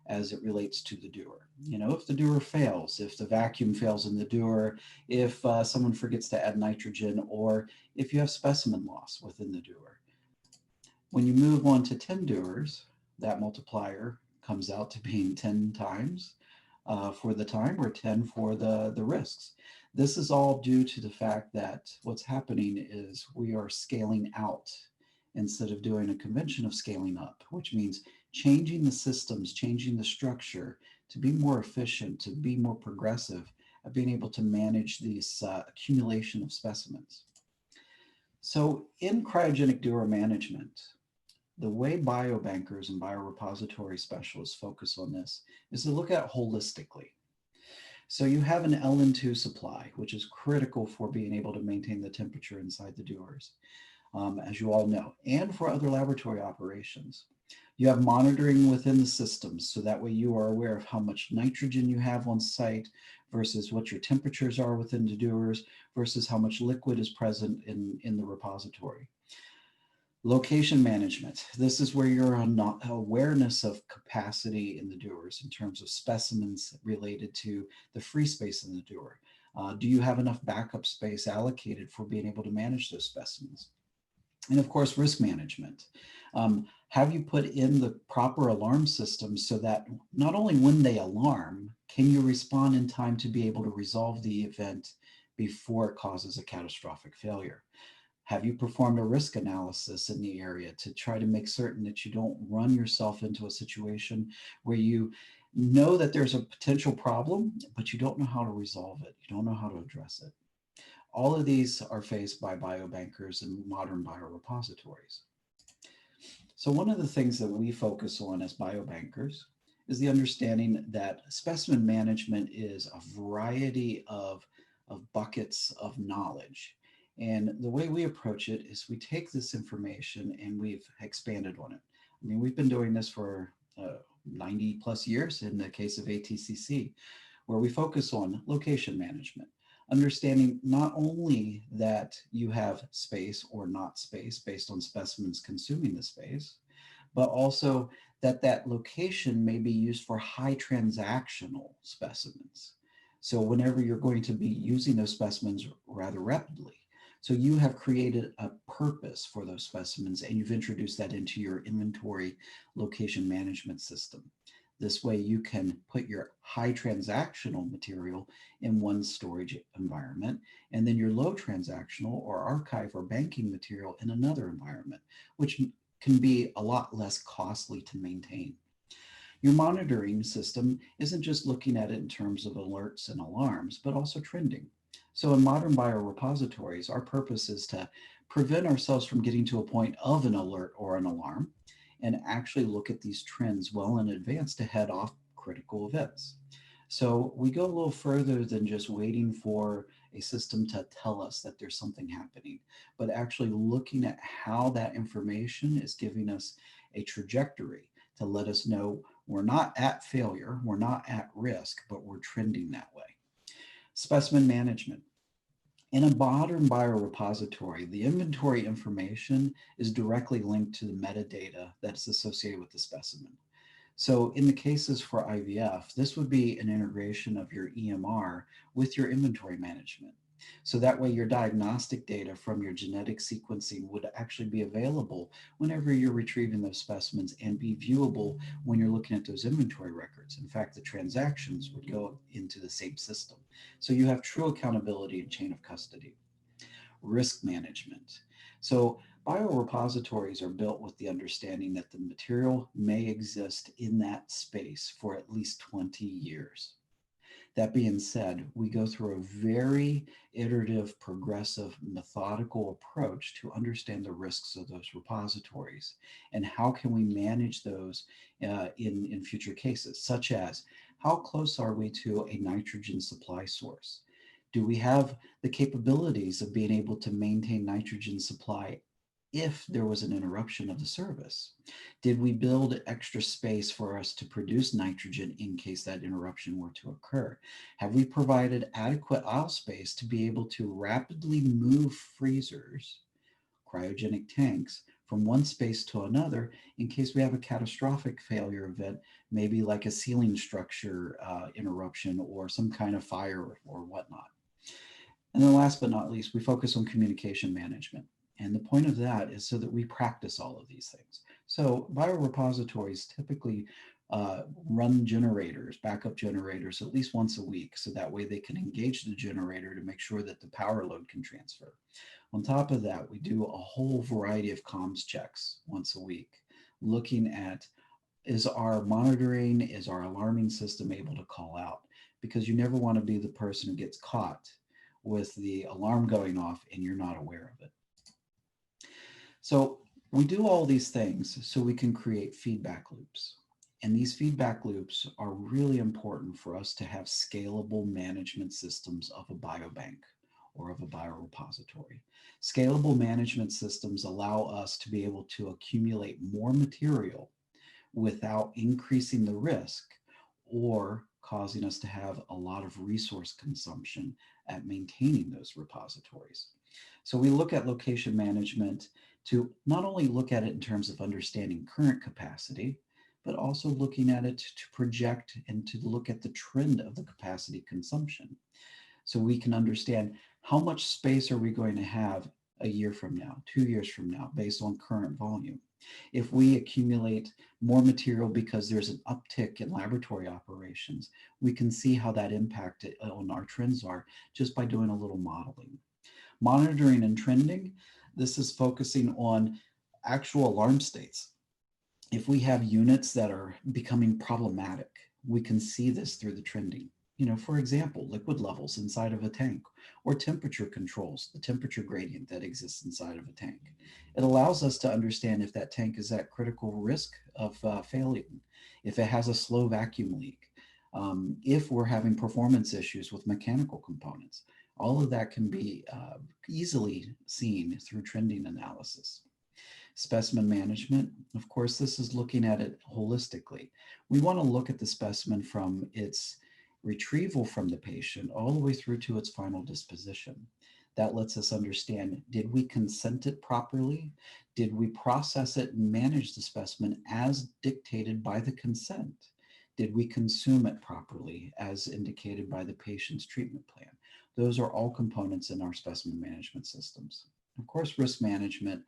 as it relates to the dewar. You know, if the dewar fails, if the vacuum fails in the dewar, if someone forgets to add nitrogen, or if you have specimen loss within the dewar. When you move on to 10 dewars, that multiplier comes out to being 10 times for the time, or 10 for the risks. This is all due to the fact that what's happening is we are scaling out instead of doing a convention of scaling up, which means changing the systems, changing the structure to be more efficient, to be more progressive at being able to manage this accumulation of specimens. So in cryogenic dewar management, the way biobankers and biorepository specialists focus on this is to look at holistically. So you have an LN2 supply, which is critical for being able to maintain the temperature inside the dewars, as you all know, and for other laboratory operations. You have monitoring within the systems, so that way you are aware of how much nitrogen you have on site versus what your temperatures are within the dewars versus how much liquid is present in the repository. Location management. This is where your awareness of capacity in the dewars in terms of specimens related to the free space in the dewar. Do you have enough backup space allocated for being able to manage those specimens? And of course, risk management. Have you put in the proper alarm systems so that not only when they alarm, can you respond in time to be able to resolve the event before it causes a catastrophic failure? Have you performed a risk analysis in the area to try to make certain that you don't run yourself into a situation where you know that there's a potential problem, but you don't know how to resolve it, you don't know how to address it? All of these are faced by biobankers and modern biorepositories. So one of the things that we focus on as biobankers is the understanding that specimen management is a variety of buckets of knowledge. And the way we approach it is we take this information and we've expanded on it. I mean, we've been doing this for 90 plus years in the case of ATCC. where we focus on location management, understanding not only that you have space or not space based on specimens consuming the space, but also that that location may be used for high transactional specimens. So whenever you're going to be using those specimens rather rapidly. So you have created a purpose for those specimens and you've introduced that into your inventory location management system. This way you can put your high transactional material in one storage environment and then your low transactional or archive or banking material in another environment, which can be a lot less costly to maintain. Your monitoring system isn't just looking at it in terms of alerts and alarms, but also trending. So in modern biorepositories, our purpose is to prevent ourselves from getting to a point of an alert or an alarm and actually look at these trends well in advance to head off critical events. So we go a little further than just waiting for a system to tell us that there's something happening, but actually looking at how that information is giving us a trajectory to let us know we're not at failure, we're not at risk, but we're trending that way. Specimen management. In a modern biorepository, the inventory information is directly linked to the metadata that's associated with the specimen. So in the cases for IVF, this would be an integration of your EMR with your inventory management. So that way your diagnostic data from your genetic sequencing would actually be available whenever you're retrieving those specimens and be viewable when you're looking at those inventory records. In fact, the transactions would go into the same system. So you have true accountability and chain of custody. Risk management. So biorepositories are built with the understanding that the material may exist in that space for at least 20 years. That being said, we go through a very iterative, progressive, methodical approach to understand the risks of those repositories and how can we manage those in future cases, such as how close are we to a nitrogen supply source? Do we have the capabilities of being able to maintain nitrogen supply if there was an interruption of the service? Did we build extra space for us to produce nitrogen in case that interruption were to occur? Have we provided adequate aisle space to be able to rapidly move freezers, cryogenic tanks, from one space to another in case we have a catastrophic failure event, maybe like a ceiling structure interruption or some kind of fire or whatnot? And then last but not least, we focus on communication management. And the point of that is so that we practice all of these things. So biorepositories typically run generators, backup generators, at least once a week. So that way they can engage the generator to make sure that the power load can transfer. On top of that, we do a whole variety of comms checks once a week, looking at, is our monitoring, is our alarming system able to call out? Because you never want to be the person who gets caught with the alarm going off and you're not aware of it. So we do all these things so we can create feedback loops. And these feedback loops are really important for us to have scalable management systems of a biobank or of a biorepository. Scalable management systems allow us to be able to accumulate more material without increasing the risk or causing us to have a lot of resource consumption at maintaining those repositories. So we look at location management to not only look at it in terms of understanding current capacity, but also looking at it to project and to look at the trend of the capacity consumption. So we can understand how much space are we going to have a year from now, 2 years from now, based on current volume. If we accumulate more material because there's an uptick in laboratory operations, we can see how that impact on our trends are just by doing a little modeling. Monitoring and trending, this is focusing on actual alarm states. If we have units that are becoming problematic, we can see this through the trending. For example, liquid levels inside of a tank or temperature controls, the temperature gradient that exists inside of a tank. It allows us to understand if that tank is at critical risk of failing, if it has a slow vacuum leak, if we're having performance issues with mechanical components. All of that can be easily seen through trending analysis. Specimen management, of course, this is looking at it holistically. We want to look at the specimen from its retrieval from the patient all the way through to its final disposition. That lets us understand, did we consent it properly? Did we process it and manage the specimen as dictated by the consent? Did we consume it properly as indicated by the patient's treatment plan? Those are all components in our specimen management systems. Of course, risk management,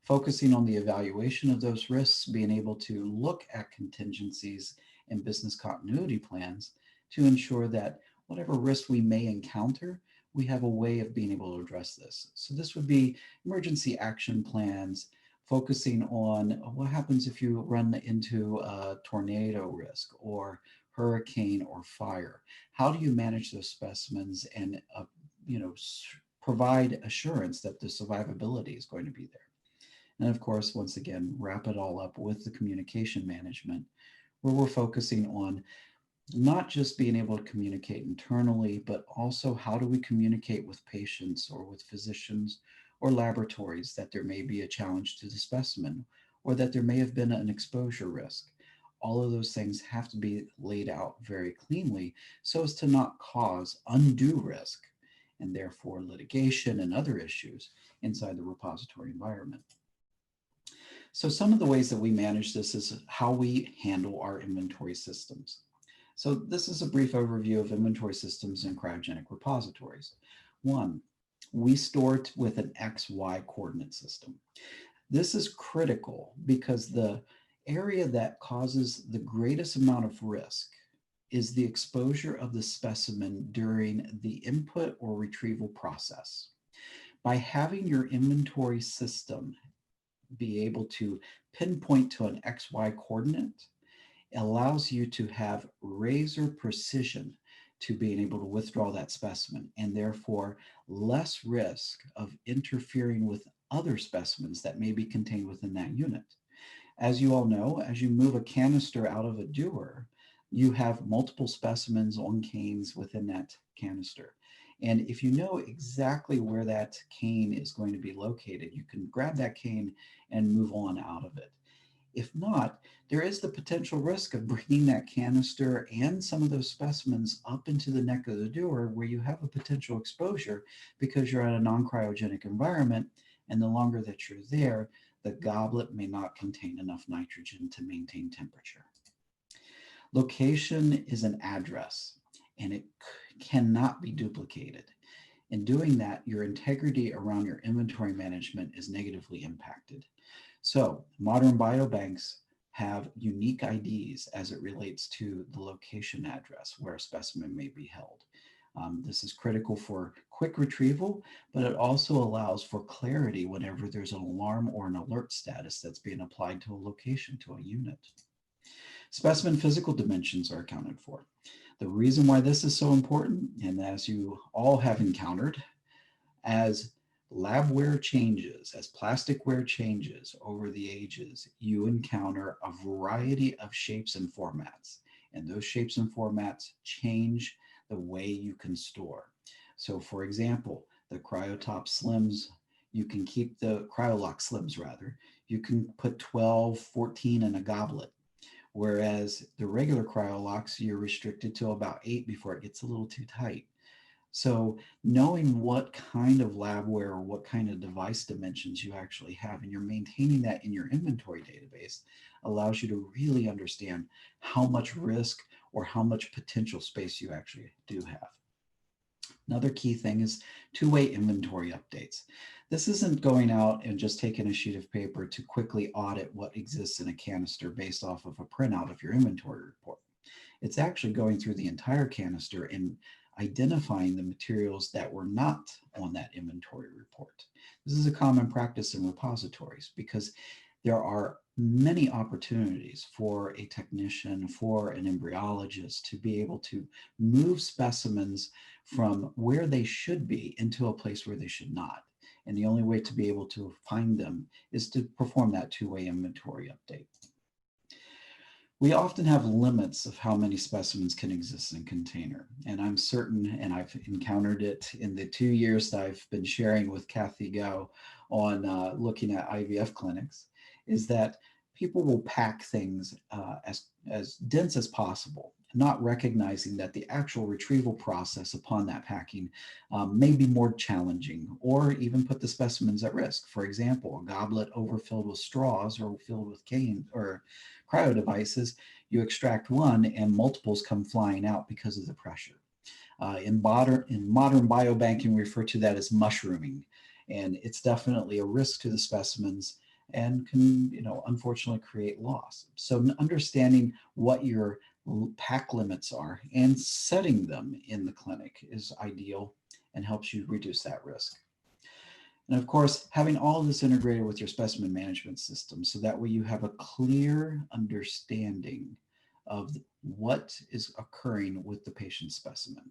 focusing on the evaluation of those risks, being able to look at contingencies and business continuity plans to ensure that whatever risk we may encounter, we have a way of being able to address this. So this would be emergency action plans, focusing on what happens if you run into a tornado risk or hurricane or fire. How do you manage those specimens and provide assurance that the survivability is going to be there? And of course, once again, wrap it all up with the communication management, where we're focusing on not just being able to communicate internally, but also how do we communicate with patients or with physicians or laboratories that there may be a challenge to the specimen or that there may have been an exposure risk. All of those things have to be laid out very cleanly so as to not cause undue risk and therefore litigation and other issues inside the repository environment. So some of the ways that we manage this is how we handle our inventory systems. So this is a brief overview of inventory systems in cryogenic repositories. One, we store with an XY coordinate system. This is critical because the area that causes the greatest amount of risk is the exposure of the specimen during the input or retrieval process. By having your inventory system be able to pinpoint to an XY coordinate, allows you to have razor precision to being able to withdraw that specimen and therefore less risk of interfering with other specimens that may be contained within that unit. As you all know, as you move a canister out of a dewar, you have multiple specimens on canes within that canister. And if you know exactly where that cane is going to be located, you can grab that cane and move on out of it. If not, there is the potential risk of bringing that canister and some of those specimens up into the neck of the dewar where you have a potential exposure because you're in a non-cryogenic environment, and the longer that you're there, the goblet may not contain enough nitrogen to maintain temperature. Location is an address, and it cannot be duplicated. In doing that, your integrity around your inventory management is negatively impacted. So modern biobanks have unique IDs as it relates to the location address where a specimen may be held. This is critical for quick retrieval, but it also allows for clarity whenever there's an alarm or an alert status that's being applied to a location, to a unit. Specimen physical dimensions are accounted for. The reason why this is so important, and as you all have encountered, as labware changes, as plasticware changes over the ages, you encounter a variety of shapes and formats, and those shapes and formats change the way you can store. So for example, the Cryotop Slims, you can keep the Cryolock Slims rather, you can put 12, 14 in a goblet. Whereas the regular Cryolocks, you're restricted to about 8 before it gets a little too tight. So knowing what kind of labware or what kind of device dimensions you actually have, and you're maintaining that in your inventory database, allows you to really understand how much risk or how much potential space you actually do have. Another key thing is two-way inventory updates. This isn't going out and just taking a sheet of paper to quickly audit what exists in a canister based off of a printout of your inventory report. It's actually going through the entire canister and identifying the materials that were not on that inventory report. This is a common practice in repositories because there are many opportunities for a technician, for an embryologist to be able to move specimens from where they should be into a place where they should not. And the only way to be able to find them is to perform that two-way inventory update. We often have limits of how many specimens can exist in a container. And I'm certain, and I've encountered it in the 2 years that I've been sharing with Kathryn Go on looking at IVF clinics, is that people will pack things as dense as possible. not recognizing that the actual retrieval process upon that packing may be more challenging or even put the specimens at risk. For example, a goblet overfilled with straws or filled with cane or cryo devices, you extract one and multiples come flying out because of the pressure. In modern biobanking, we refer to that as mushrooming, and it's definitely a risk to the specimens and can, unfortunately create loss. So understanding what your pack limits are and setting them in the clinic is ideal and helps you reduce that risk. And of course, having all of this integrated with your specimen management system, so that way you have a clear understanding of what is occurring with the patient specimen.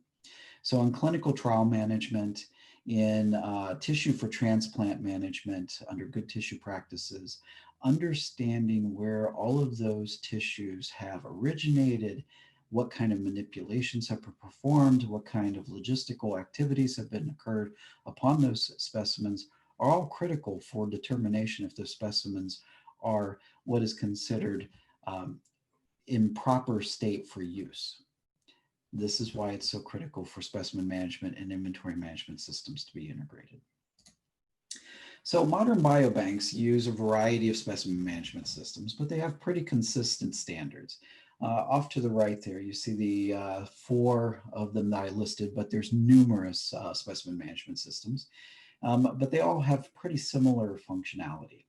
So in clinical trial management, in tissue for transplant management under good tissue practices, understanding where all of those tissues have originated, what kind of manipulations have been performed, what kind of logistical activities have been occurred upon those specimens are all critical for determination if those specimens are what is considered in proper state for use. This is why it's so critical for specimen management and inventory management systems to be integrated. So modern biobanks use a variety of specimen management systems, but they have pretty consistent standards. Off to the right there, you see the 4 of them that I listed, but there's numerous specimen management systems, but they all have pretty similar functionality.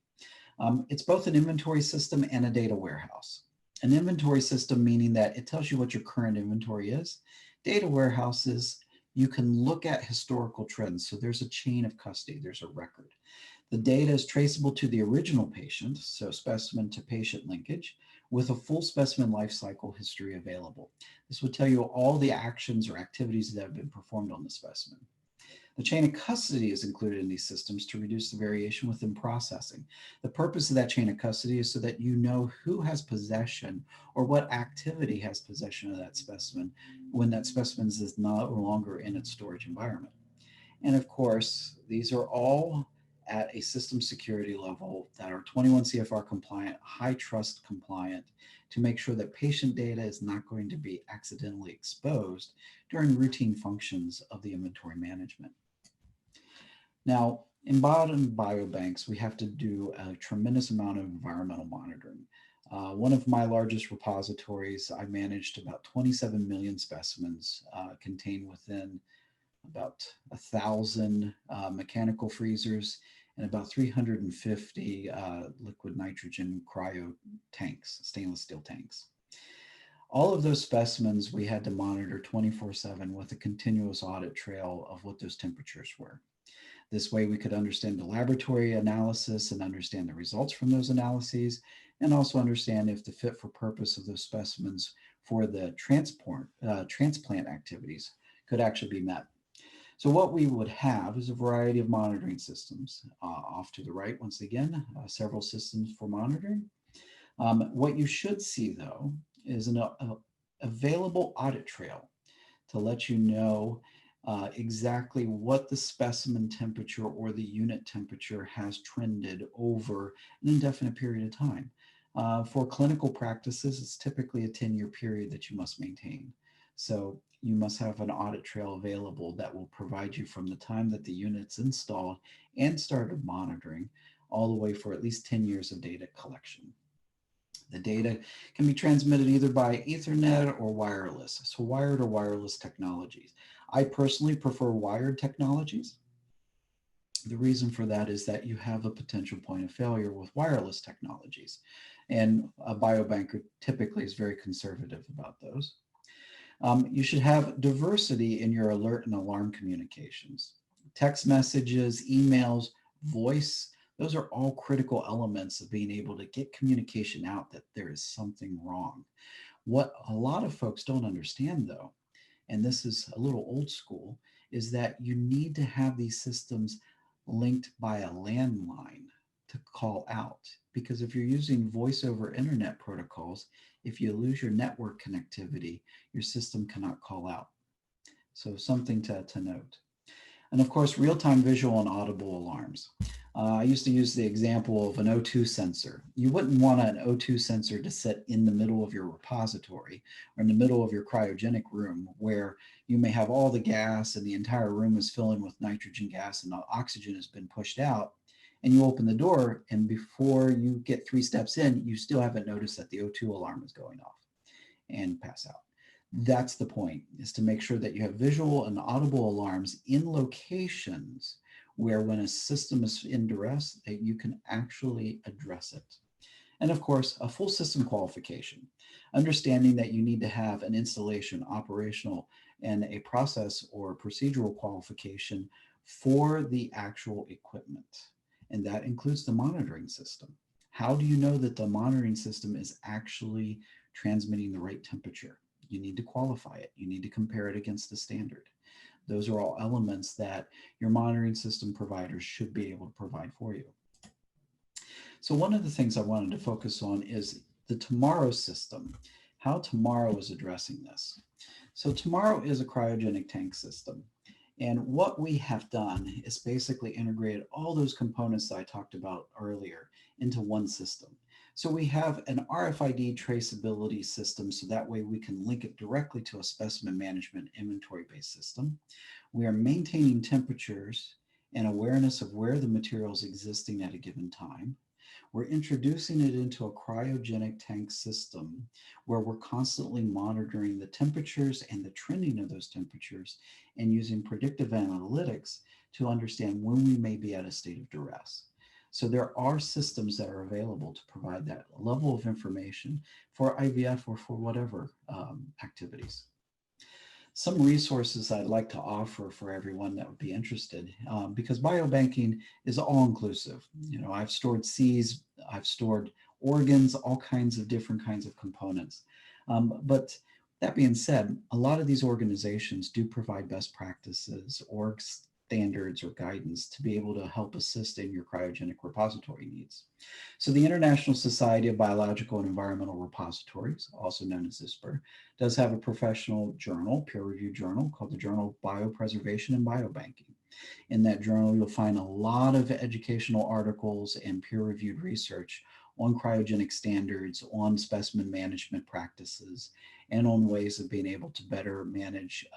It's both an inventory system and a data warehouse. An inventory system meaning that it tells you what your current inventory is. Data warehouses, you can look at historical trends. So there's a chain of custody, there's a record. The data is traceable to the original patient, so specimen to patient linkage, with a full specimen life cycle history available. This would tell you all the actions or activities that have been performed on the specimen. The chain of custody is included in these systems to reduce the variation within processing. The purpose of that chain of custody is so that you know who has possession or what activity has possession of that specimen when that specimen is no longer in its storage environment. And of course, these are all at a system security level that are 21 CFR compliant, high trust compliant, to make sure that patient data is not going to be accidentally exposed during routine functions of the inventory management. Now, in modern biobanks, we have to do a tremendous amount of environmental monitoring. One of my largest repositories, I managed about 27 million specimens contained within about 1,000 mechanical freezers and about 350 liquid nitrogen cryo tanks, stainless steel tanks. All of those specimens we had to monitor 24/7 with a continuous audit trail of what those temperatures were. This way we could understand the laboratory analysis and understand the results from those analyses, and also understand if the fit for purpose of those specimens for the transplant activities could actually be met. So what we would have is a variety of monitoring systems. Off to the right, once again, several systems for monitoring. What you should see, though, is an available audit trail to let you know exactly what the specimen temperature or the unit temperature has trended over an indefinite period of time. For clinical practices, it's typically a 10-year period that you must maintain. So you must have an audit trail available that will provide you from the time that the unit's installed and started monitoring all the way for at least 10 years of data collection. The data can be transmitted either by Ethernet or wireless, so wired or wireless technologies. I personally prefer wired technologies. The reason for that is that you have a potential point of failure with wireless technologies, and a biobanker typically is very conservative about those. You should have diversity in your alert and alarm communications. Text messages, emails, voice, those are all critical elements of being able to get communication out that there is something wrong. What a lot of folks don't understand, though, and this is a little old school, is that you need to have these systems linked by a landline to call out. Because if you're using voice over internet protocols, if you lose your network connectivity, your system cannot call out. So something to note. And of course, real-time visual and audible alarms. I used to use the example of an O2 sensor. You wouldn't want an O2 sensor to sit in the middle of your repository or in the middle of your cryogenic room where you may have all the gas and the entire room is filling with nitrogen gas and the oxygen has been pushed out. And you open the door, and before you get 3 steps in, you still haven't noticed that the O2 alarm is going off and pass out. That's the point, is to make sure that you have visual and audible alarms in locations where when a system is in duress, that you can actually address it. And of course, a full system qualification, understanding that you need to have an installation, operational, and a process or procedural qualification for the actual equipment. And that includes the monitoring system. How do you know that the monitoring system is actually transmitting the right temperature? You need to qualify it. You need to compare it against the standard. Those are all elements that your monitoring system providers should be able to provide for you. So one of the things I wanted to focus on is the Tomorrow system, how Tomorrow is addressing this. So Tomorrow is a cryogenic tank system. And what we have done is basically integrated all those components that I talked about earlier into one system. So we have an RFID traceability system, so that way we can link it directly to a specimen management inventory-based system. We are maintaining temperatures and awareness of where the material is existing at a given time. We're introducing it into a cryogenic tank system where we're constantly monitoring the temperatures and the trending of those temperatures and using predictive analytics to understand when we may be at a state of duress. So there are systems that are available to provide that level of information for IVF or for whatever activities. Some resources I'd like to offer for everyone that would be interested, because biobanking is all-inclusive. You know, I've stored seeds, I've stored organs, all kinds of different kinds of components. But that being said, a lot of these organizations do provide best practices or standards or guidance to be able to help assist in your cryogenic repository needs. So the International Society of Biological and Environmental Repositories, also known as ISPR, does have a professional journal, peer-reviewed journal, called the Journal of Biopreservation and Biobanking. In that journal, you'll find a lot of educational articles and peer-reviewed research on cryogenic standards, on specimen management practices, and on ways of being able to better manage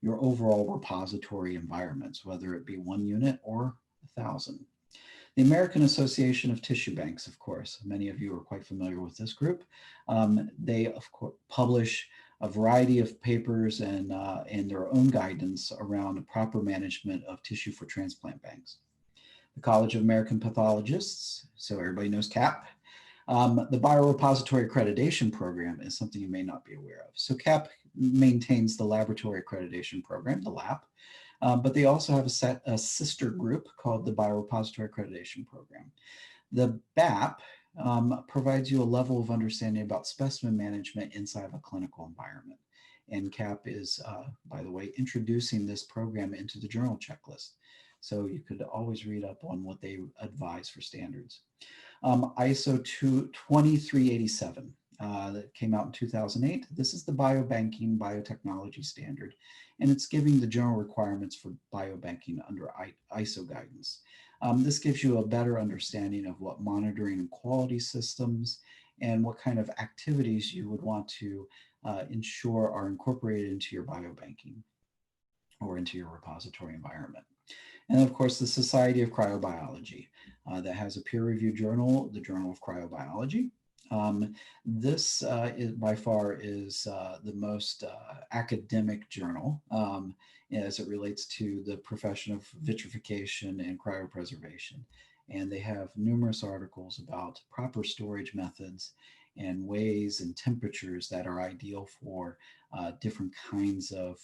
your overall repository environments, whether it be 1 unit or 1,000. The American Association of Tissue Banks, of course, many of you are quite familiar with this group. They, of course, publish a variety of papers and their own guidance around the proper management of tissue for transplant banks. The College of American Pathologists, so everybody knows CAP. The Bio-Repository Accreditation Program is something you may not be aware of. So CAP maintains the Laboratory Accreditation Program, the LAP, but they also have a sister group called the Bio-Repository Accreditation Program. The BAP provides you a level of understanding about specimen management inside of a clinical environment. And CAP is, by the way, introducing this program into the journal checklist. So you could always read up on what they advise for standards. ISO 2387 that came out in 2008. This is the biobanking biotechnology standard, and it's giving the general requirements for biobanking under ISO guidance. This gives you a better understanding of what monitoring and quality systems and what kind of activities you would want to ensure are incorporated into your biobanking or into your repository environment. And of course, the Society of Cryobiology that has a peer-reviewed journal, the Journal of Cryobiology. This is by far is the most academic journal as it relates to the profession of vitrification and cryopreservation. And they have numerous articles about proper storage methods and ways and temperatures that are ideal for different kinds of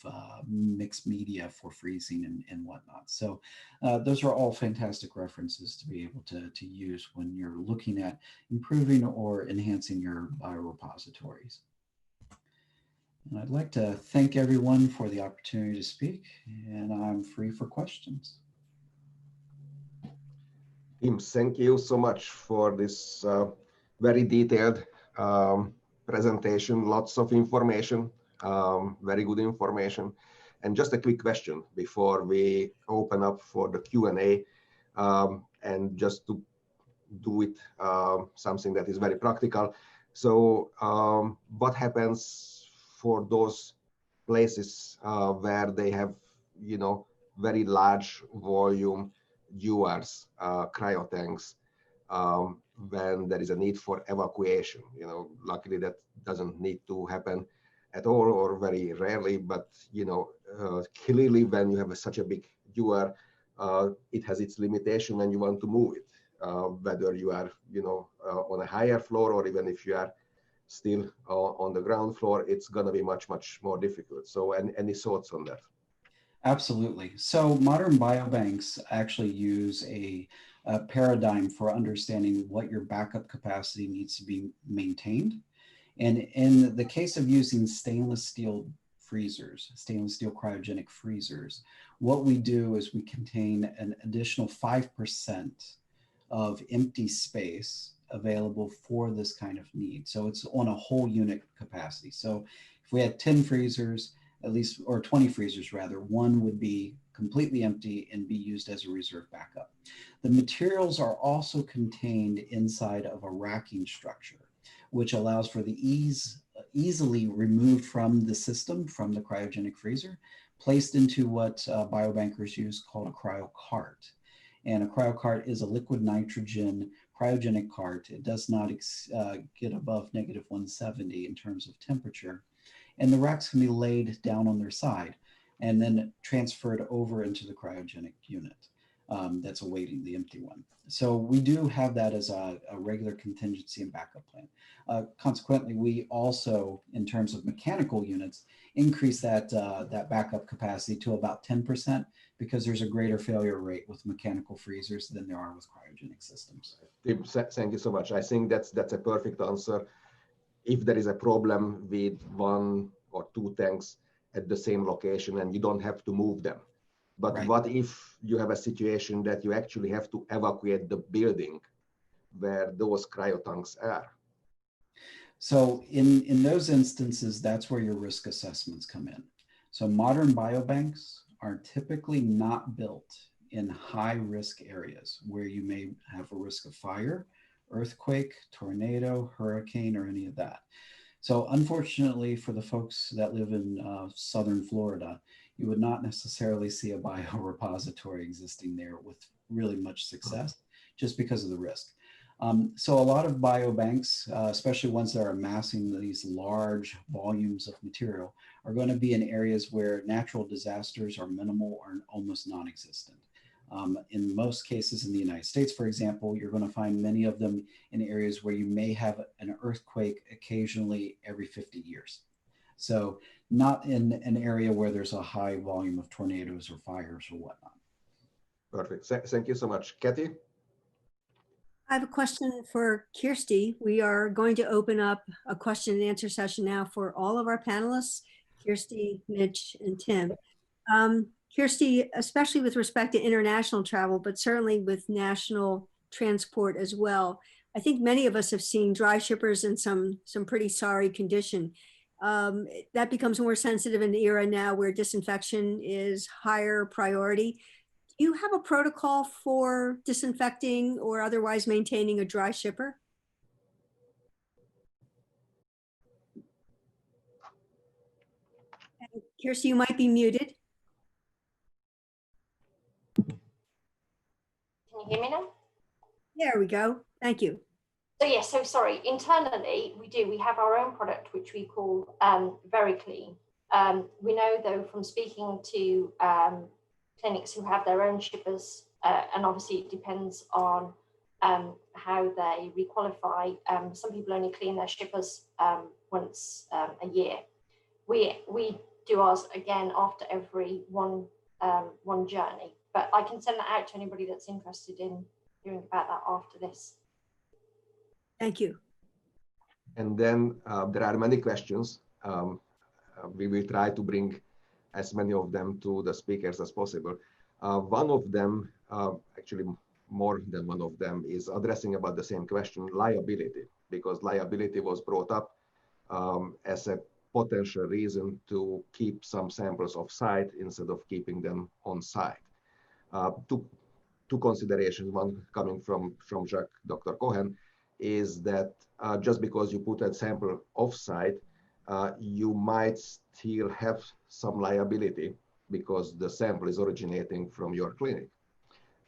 mixed media for freezing and whatnot. So those are all fantastic references to be able to use when you're looking at improving or enhancing your biorepositories. And I'd like to thank everyone for the opportunity to speak, and I'm free for questions. Tim, thank you so much for this very detailed presentation, lots of information, very good information. And just a quick question before we open up for the Q&A. and just to do it something that is very practical. So what happens for those places where they have, very large volume URs, cryotanks, when there is a need for evacuation? Luckily that doesn't need to happen at all, or very rarely, but clearly when you have such a big UR, it has its limitation and you want to move it, whether you are on a higher floor, or even if you are still on the ground floor, it's going to be much more difficult. So any thoughts on that? Absolutely. So modern biobanks actually use a paradigm for understanding what your backup capacity needs to be maintained. And in the case of using stainless steel freezers, stainless steel cryogenic freezers, what we do is we contain an additional 5% of empty space available for this kind of need. So it's on a whole unit capacity. So if we had 10 freezers, at least, or 20 freezers rather, one would be completely empty and be used as a reserve backup. The materials are also contained inside of a racking structure, which allows for the easily removed from the system, from the cryogenic freezer, placed into what biobankers use called a cryo cart. And a cryo cart is a liquid nitrogen cryogenic cart. It does not get above -170 in terms of temperature. And the racks can be laid down on their side and then transferred over into the cryogenic unit that's awaiting the empty one. So we do have that as a regular contingency and backup plan. Consequently, we also, in terms of mechanical units, increase that backup capacity to about 10%, because there's a greater failure rate with mechanical freezers than there are with cryogenic systems. Thank you so much. I think that's a perfect answer. If there is a problem with 1 or 2 tanks at the same location and you don't have to move them. But right. What if you have a situation that you actually have to evacuate the building where those cryotanks are? So in those instances, that's where your risk assessments come in. So modern biobanks are typically not built in high risk areas where you may have a risk of fire, earthquake, tornado, hurricane, or any of that. So unfortunately for the folks that live in southern Florida, you would not necessarily see a biorepository existing there with really much success, just because of the risk. So a lot of biobanks, especially ones that are amassing these large volumes of material, are going to be in areas where natural disasters are minimal or almost non-existent. In most cases in the United States, for example, you're going to find many of them in areas where you may have an earthquake occasionally every 50 years. So not in an area where there's a high volume of tornadoes or fires or whatnot. Perfect. Thank you so much. Kathy? I have a question for Kirsty. We are going to open up a question and answer session now for all of our panelists, Kirsty, Mitch, and Tim. Kirsty, especially with respect to international travel, but certainly with national transport as well, I think many of us have seen dry shippers in some pretty sorry condition. That becomes more sensitive in the era now where disinfection is higher priority. Do you have a protocol for disinfecting or otherwise maintaining a dry shipper? And Kirsty, you might be muted. Can you hear me now? There we go. Thank you. So yes, so sorry, internally we have our own product which we call Very Clean. We know though from speaking to clinics who have their own shippers, and obviously it depends on how they requalify. Some people only clean their shippers once a year. We do ours again after every one journey, but I can send that out to anybody that's interested in hearing about that after this. Thank you. And then there are many questions. We will try to bring as many of them to the speakers as possible. One of them, actually more than one of them, is addressing about the same question, liability, because liability was brought up as a potential reason to keep some samples off site instead of keeping them on site. To two considerations, one coming from Dr. Cohen, is that just because you put a sample offsite, you might still have some liability because the sample is originating from your clinic.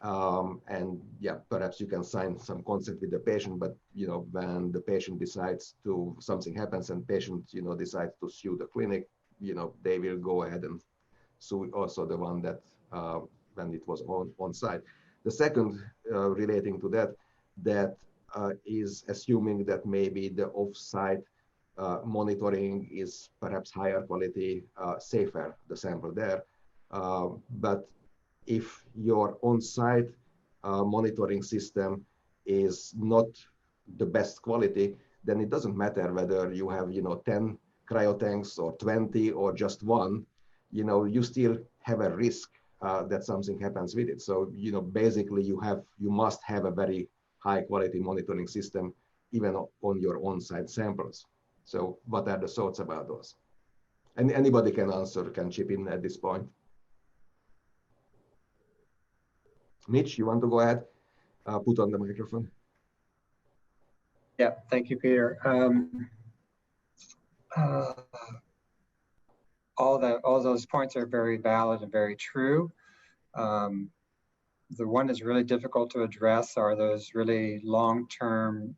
And yeah, perhaps you can sign some consent with the patient, but when the patient decides to, something happens and patient decides to sue the clinic, they will go ahead and sue also the one that when it was on site. The second relating to that is assuming that maybe the offsite monitoring is perhaps higher quality, safer, the sample there. But if your on-site monitoring system is not the best quality, then it doesn't matter whether you have 10 cryotanks or 20 or just one. You still have a risk that something happens with it. So basically you must have a very high quality monitoring system even on your on-site samples. So what are the thoughts about those? And anybody can answer, can chip in at this point. Mitch, you want to go ahead? Put on the microphone. Yeah, thank you, Peter. All those points are very valid and very true. The one that's really difficult to address are those really long-term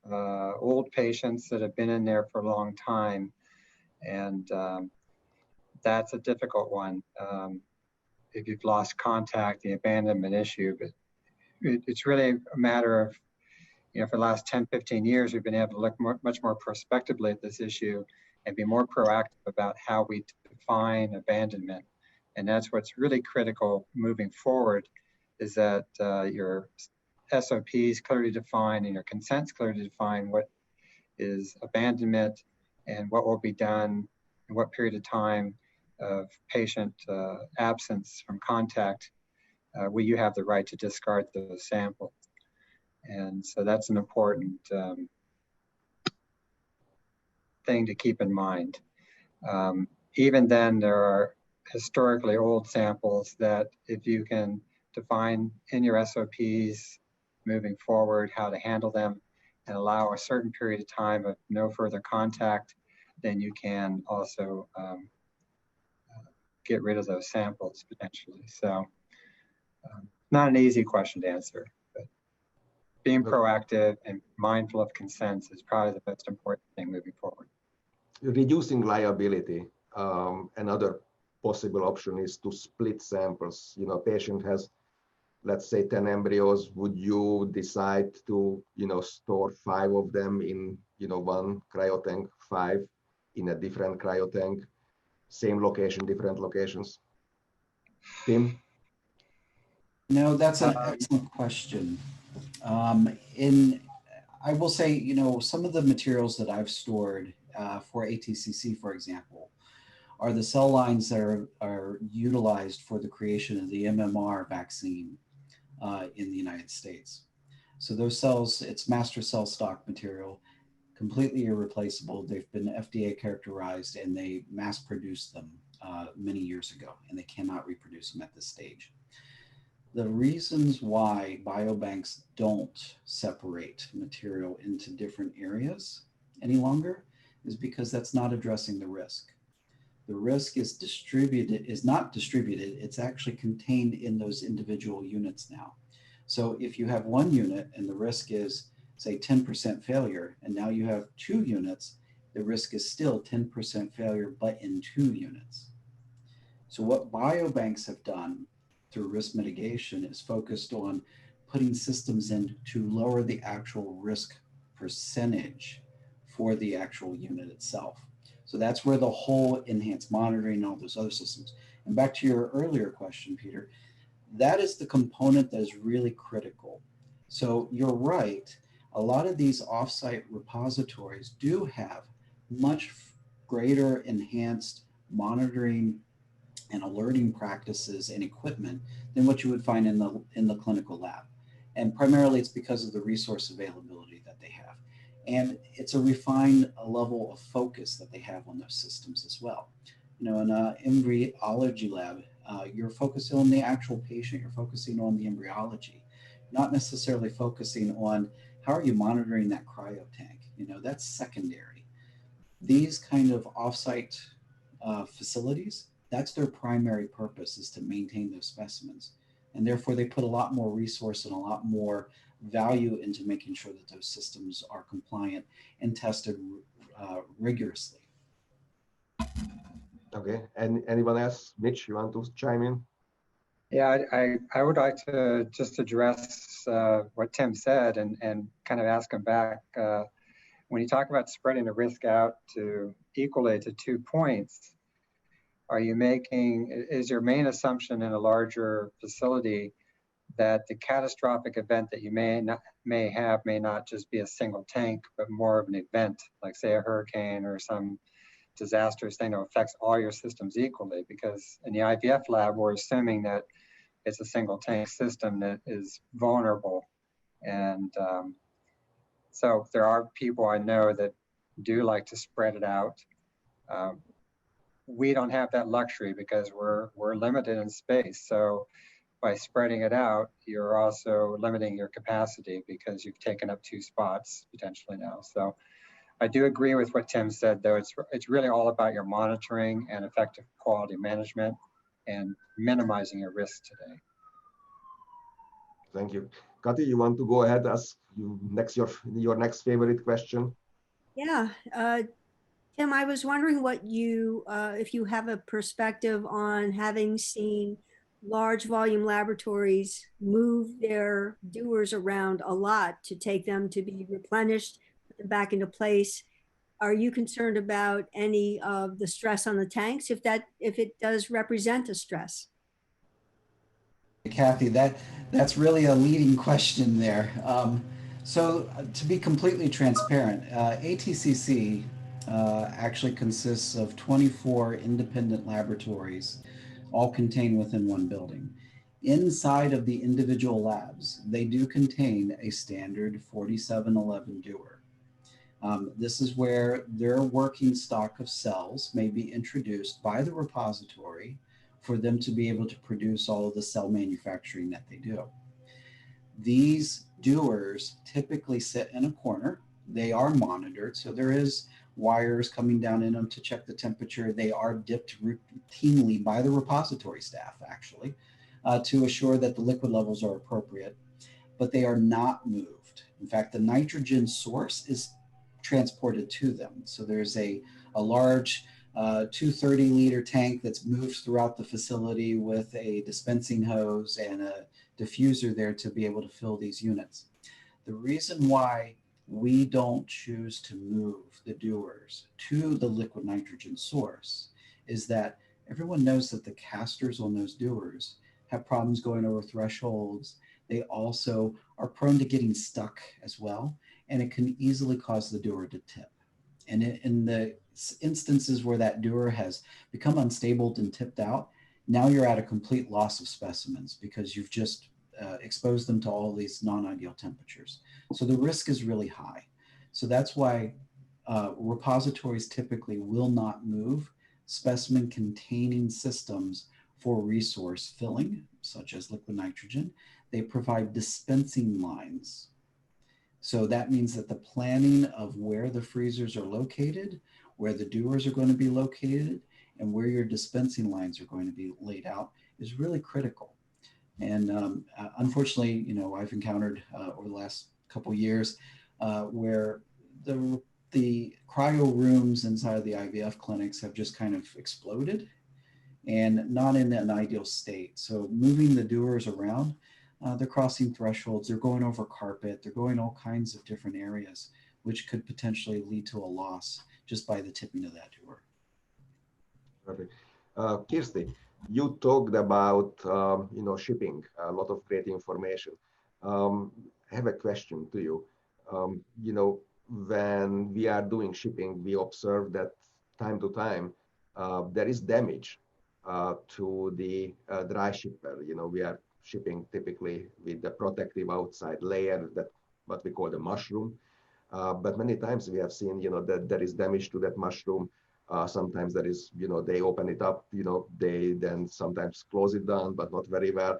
old patients that have been in there for a long time. And that's a difficult one. If you've lost contact, the abandonment issue, but it's really a matter of, for the last 10, 15 years, we've been able to look much more prospectively at this issue and be more proactive about how we define abandonment. And that's what's really critical moving forward, is that your SOPs clearly define and your consents clearly define what is abandonment and what will be done in what period of time of patient absence from contact where you have the right to discard those samples. And so that's an important thing to keep in mind. Even then, there are historically old samples that if you can define in your SOPs moving forward how to handle them and allow a certain period of time of no further contact, then you can also get rid of those samples potentially. So not an easy question to answer, but being proactive and mindful of consents is probably the most important thing moving forward. Reducing liability, another possible option is to split samples. Patient has, let's say, 10 embryos. Would you decide to, store 5 of them in, one cryotank, 5 in a different cryotank, same location, different locations? Tim? No, that's an excellent question. I will say, some of the materials that I've stored for ATCC, for example, are the cell lines that are utilized for the creation of the MMR vaccine in the United States. So those cells, it's master cell stock material, completely irreplaceable. They've been FDA characterized and they mass produced them many years ago, and they cannot reproduce them at this stage. The reasons why biobanks don't separate material into different areas any longer is because that's not addressing the risk. The risk is not distributed, it's actually contained in those individual units now. So if you have one unit and the risk is, say, 10% failure, and now you have 2 units, the risk is still 10% failure, but in 2 units. So what biobanks have done through risk mitigation is focused on putting systems in to lower the actual risk percentage for the actual unit itself. So that's where the whole enhanced monitoring and all those other systems. And back to your earlier question, Peter, that is the component that is really critical. So you're right. A lot of these offsite repositories do have much greater enhanced monitoring and alerting practices and equipment than what you would find in the clinical lab. And primarily it's because of the resource availability that they have. And it's a refined level of focus that they have on those systems as well. In an embryology lab, you're focusing on the actual patient, you're focusing on the embryology. not necessarily focusing on how are you monitoring that cryo tank. That's secondary. These kind of offsite facilities, that's their primary purpose, is to maintain those specimens. And therefore they put a lot more resource and a lot more value into making sure that those systems are compliant and tested rigorously. Okay, and anyone else? Mitch, you want to chime in? Yeah, I would like to just address what Tim said and kind of ask him back. When you talk about spreading the risk out to equally to 2 points, is your main assumption in a larger facility that the catastrophic event that you may not just be a single tank, but more of an event, like say a hurricane or some disastrous thing that affects all your systems equally? Because in the IVF lab, we're assuming that it's a single tank system that is vulnerable. And so there are people I know that do like to spread it out. We don't have that luxury because we're limited in space. So by spreading it out, you're also limiting your capacity because you've taken up 2 spots potentially now. So I do agree with what Tim said, though. It's really all about your monitoring and effective quality management and minimizing your risk today. Thank you. Kathy, you want to go ahead, ask your next favorite question? Yeah. Tim, I was wondering what if you have a perspective on having seen large volume laboratories move their dewars around a lot to take them to be replenished, put them back into place. Are you concerned about any of the stress on the tanks, if it does represent a stress? Kathy, that's really a leading question there. So to be completely transparent, ATCC actually consists of 24 independent laboratories, all contained within one building. Inside of the individual labs, they do contain a standard 4711 dewar. This is where their working stock of cells may be introduced by the repository for them to be able to produce all of the cell manufacturing that they do. These dewars typically sit in a corner. They are monitored, so there is wires coming down in them to check the temperature. They are dipped routinely by the repository staff, actually, to assure that the liquid levels are appropriate, but they are not moved. In fact, the nitrogen source is transported to them. So there's a large 230-liter tank that's moved throughout the facility with a dispensing hose and a diffuser there to be able to fill these units. The reason why we don't choose to move the dewars to the liquid nitrogen source is that everyone knows that the casters on those dewars have problems going over thresholds. They also are prone to getting stuck as well, and it can easily cause the dewar to tip. And in the instances where that dewar has become unstable and tipped out, now you're at a complete loss of specimens because you've just exposed them to all these non-ideal temperatures. So the risk is really high. So that's why repositories typically will not move specimen containing systems for resource filling, such as liquid nitrogen. They provide dispensing lines. So that means that the planning of where the freezers are located, where the dewars are going to be located, and where your dispensing lines are going to be laid out is really critical. And unfortunately, I've encountered over the last couple of years where the cryo rooms inside of the IVF clinics have just kind of exploded and not in an ideal state. So moving the dewars around, they're crossing thresholds, they're going over carpet, they're going all kinds of different areas, which could potentially lead to a loss just by the tipping of that dewar. Perfect. Kirsty, you talked about shipping, a lot of great information. I have a question to you. When we are doing shipping, we observe that time to time there is damage to the dry shipper. We are shipping typically with the protective outside layer, that what we call the mushroom. But many times we have seen, that there is damage to that mushroom. Sometimes there is, they open it up, they then sometimes close it down, but not very well.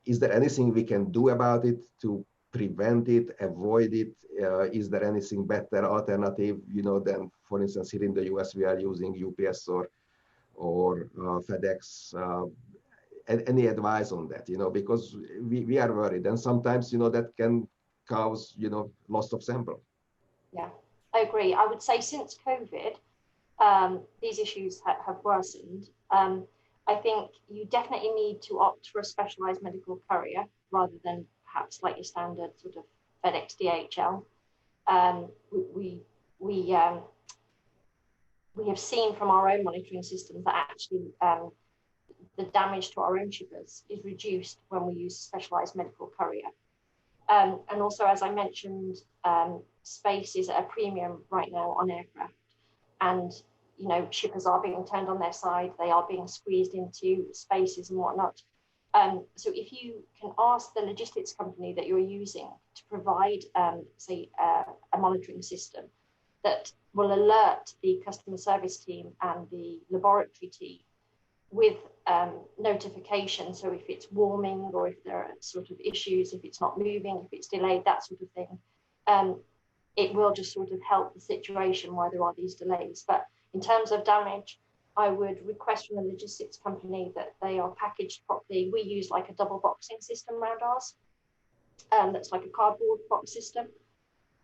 Is there anything we can do about it to prevent it, avoid it? Is there anything better alternative, than, for instance, here in the US, we are using UPS or FedEx. Any advice on that, because we are worried, and sometimes, that can cause, loss of sample. Yeah, I agree. I would say since COVID, these issues have worsened. I think you definitely need to opt for a specialized medical courier rather than perhaps like your standard sort of FedEx DHL. We have seen from our own monitoring systems that actually the damage to our own shippers is reduced when we use specialized medical courier. And also, as I mentioned, space is at a premium right now on aircraft, and shippers are being turned on their side. They are being squeezed into spaces and whatnot. So if you can ask the logistics company that you're using to provide, say, a monitoring system that will alert the customer service team and the laboratory team with notification. So if it's warming or if there are sort of issues, if it's not moving, if it's delayed, that sort of thing, it will just sort of help the situation while there are these delays. But in terms of damage, I would request from the logistics company that they are packaged properly. We use like a double boxing system around ours. That's like a cardboard box system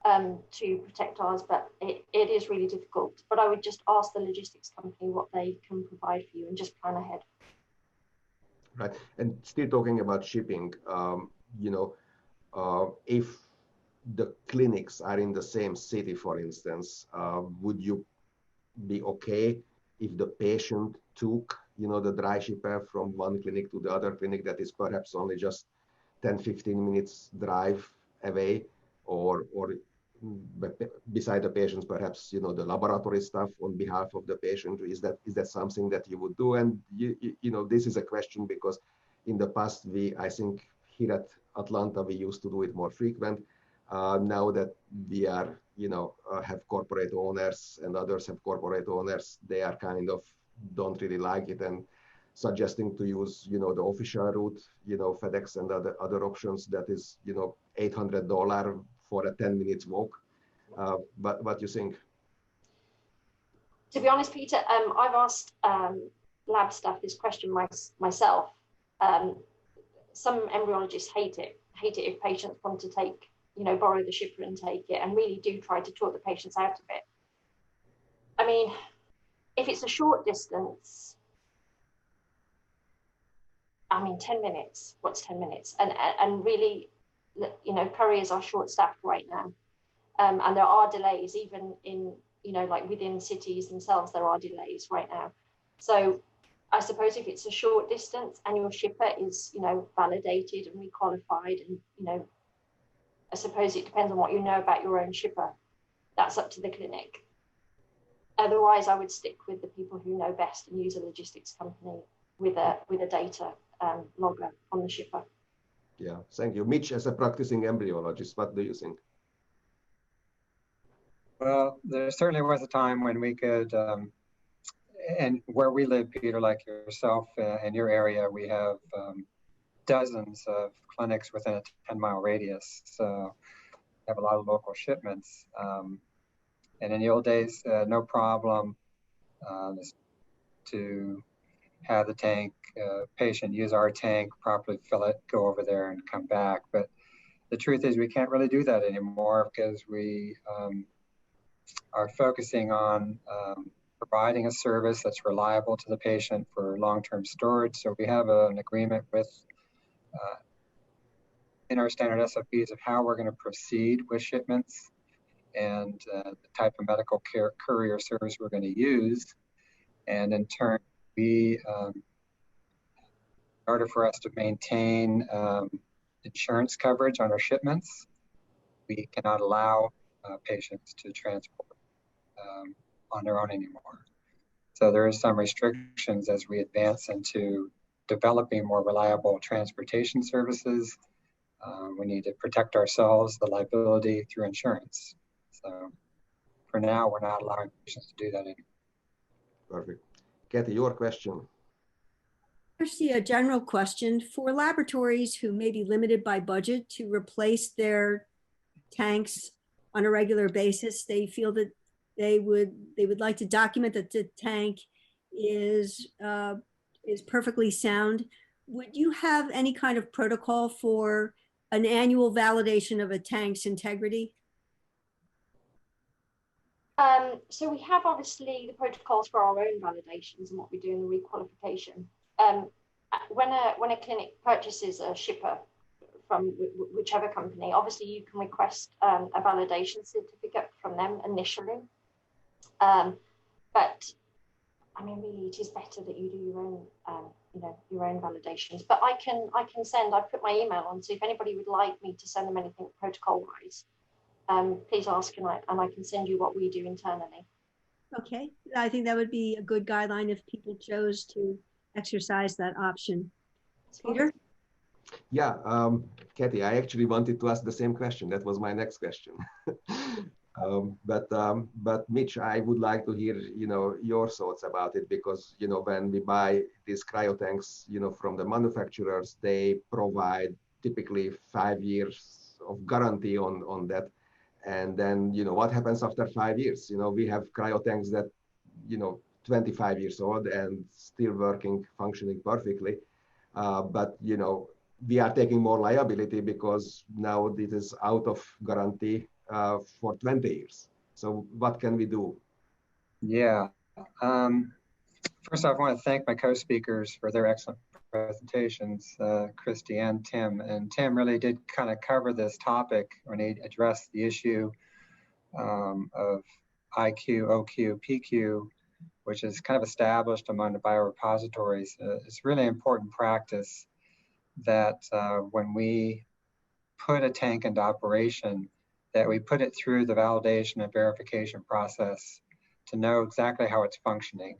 to protect ours, but it is really difficult. But I would just ask the logistics company what they can provide for you and just plan ahead. Right, and still talking about shipping, if the clinics are in the same city, for instance, would you be okay if the patient took, the dry shipper from one clinic to the other clinic that is perhaps only just 10-15 minutes drive away, or beside the patients, perhaps, the laboratory stuff on behalf of the patient? Is that something that you would do? And this is a question because in the past, I think here at Atlanta, we used to do it more frequent. Now that we are, have corporate owners and others have corporate owners, they are kind of don't really like it and suggesting to use, the official route, FedEx and other options that is, $800 for a 10 minutes walk. But what do you think? To be honest, Peter, I've asked lab staff this question myself. Some embryologists hate it if patients want to take, borrow the shipper and take it, and really do try to talk the patients out of it. I mean, if it's a short distance, 10 minutes, what's 10 minutes? And really, couriers are short-staffed right now. And there are delays, even in, like within cities themselves, there are delays right now. So I suppose if it's a short distance and your shipper is, validated and requalified, and, I suppose it depends on what you know about your own shipper. That's up to the clinic. Otherwise, I would stick with the people who know best and use a logistics company with a data logger on the shipper. Yeah, thank you. Mitch, as a practicing embryologist, what do you think? Well, there certainly was a time when we could, and where we live, Peter, like yourself, in your area, we have dozens of clinics within a 10-mile radius. So we have a lot of local shipments. And in the old days, no problem to have the tank patient use our tank, properly fill it, go over there and come back. But the truth is we can't really do that anymore because we are focusing on providing a service that's reliable to the patient for long-term storage. So we have an agreement with in our standard SOPs of how we're going to proceed with shipments and the type of medical care courier service we're going to use. And in turn, in order for us to maintain insurance coverage on our shipments, we cannot allow patients to transport on their own anymore. So there is some restrictions as we advance into developing more reliable transportation services. We need to protect ourselves, the liability through insurance. So for now, we're not allowing patients to do that anymore. Perfect. Kathy, your question. Kirsty, a general question for laboratories who may be limited by budget to replace their tanks on a regular basis. They feel that they would like to document that the tank is perfectly sound. Would you have any kind of protocol for an annual validation of a tank's integrity? So we have obviously the protocols for our own validations and what we do in the requalification. When a clinic purchases a shipper from whichever company, obviously you can request a validation certificate from them initially. But I mean, really, it is better that you do your own, your own validations. But I can send. I put my email on, so if anybody would like me to send them anything protocol-wise, please ask, and I can send you what we do internally. Okay, I think that would be a good guideline if people chose to exercise that option. Peter? Yeah, Kathy, I actually wanted to ask the same question. That was my next question. But Mitch, I would like to hear, your thoughts about it, because, when we buy these cryo tanks, from the manufacturers, they provide typically 5 years of guarantee on that. And then, what happens after 5 years? We have cryo tanks that, 25 years old and still working, functioning perfectly. But, we are taking more liability because now it is out of guarantee for 20 years. So what can we do? Yeah. First off, I want to thank my co-speakers for their excellent presentations, Kirsty and Tim. And Tim really did kind of cover this topic when he addressed the issue of IQ, OQ, PQ, which is kind of established among the bio-repositories. It's really important practice that when we put a tank into operation, that we put it through the validation and verification process to know exactly how it's functioning,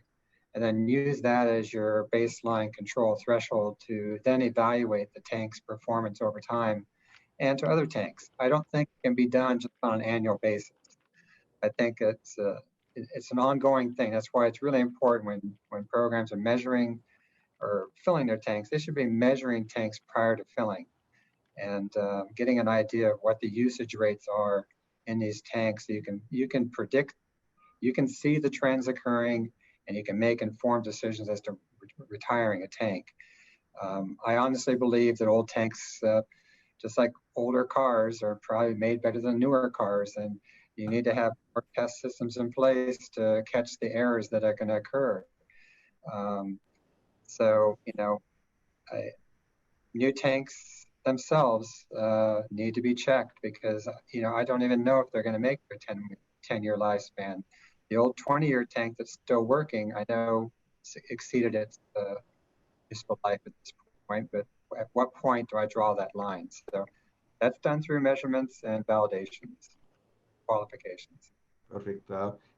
and then use that as your baseline control threshold to then evaluate the tank's performance over time and to other tanks. I don't think it can be done just on an annual basis. I think it's an ongoing thing. That's why it's really important when programs are measuring or filling their tanks, they should be measuring tanks prior to filling and getting an idea of what the usage rates are in these tanks. So you can predict, you can see the trends occurring, and you can make informed decisions as to retiring a tank. I honestly believe that old tanks, just like older cars, are probably made better than newer cars, and you need to have more test systems in place to catch the errors that are going to occur. So, new tanks themselves need to be checked, because, I don't even know if they're going to make their 10-year lifespan. The old 20-year tank that's still working, I know exceeded its useful life at this point, but at what point do I draw that line? So that's done through measurements and validations, qualifications. Perfect.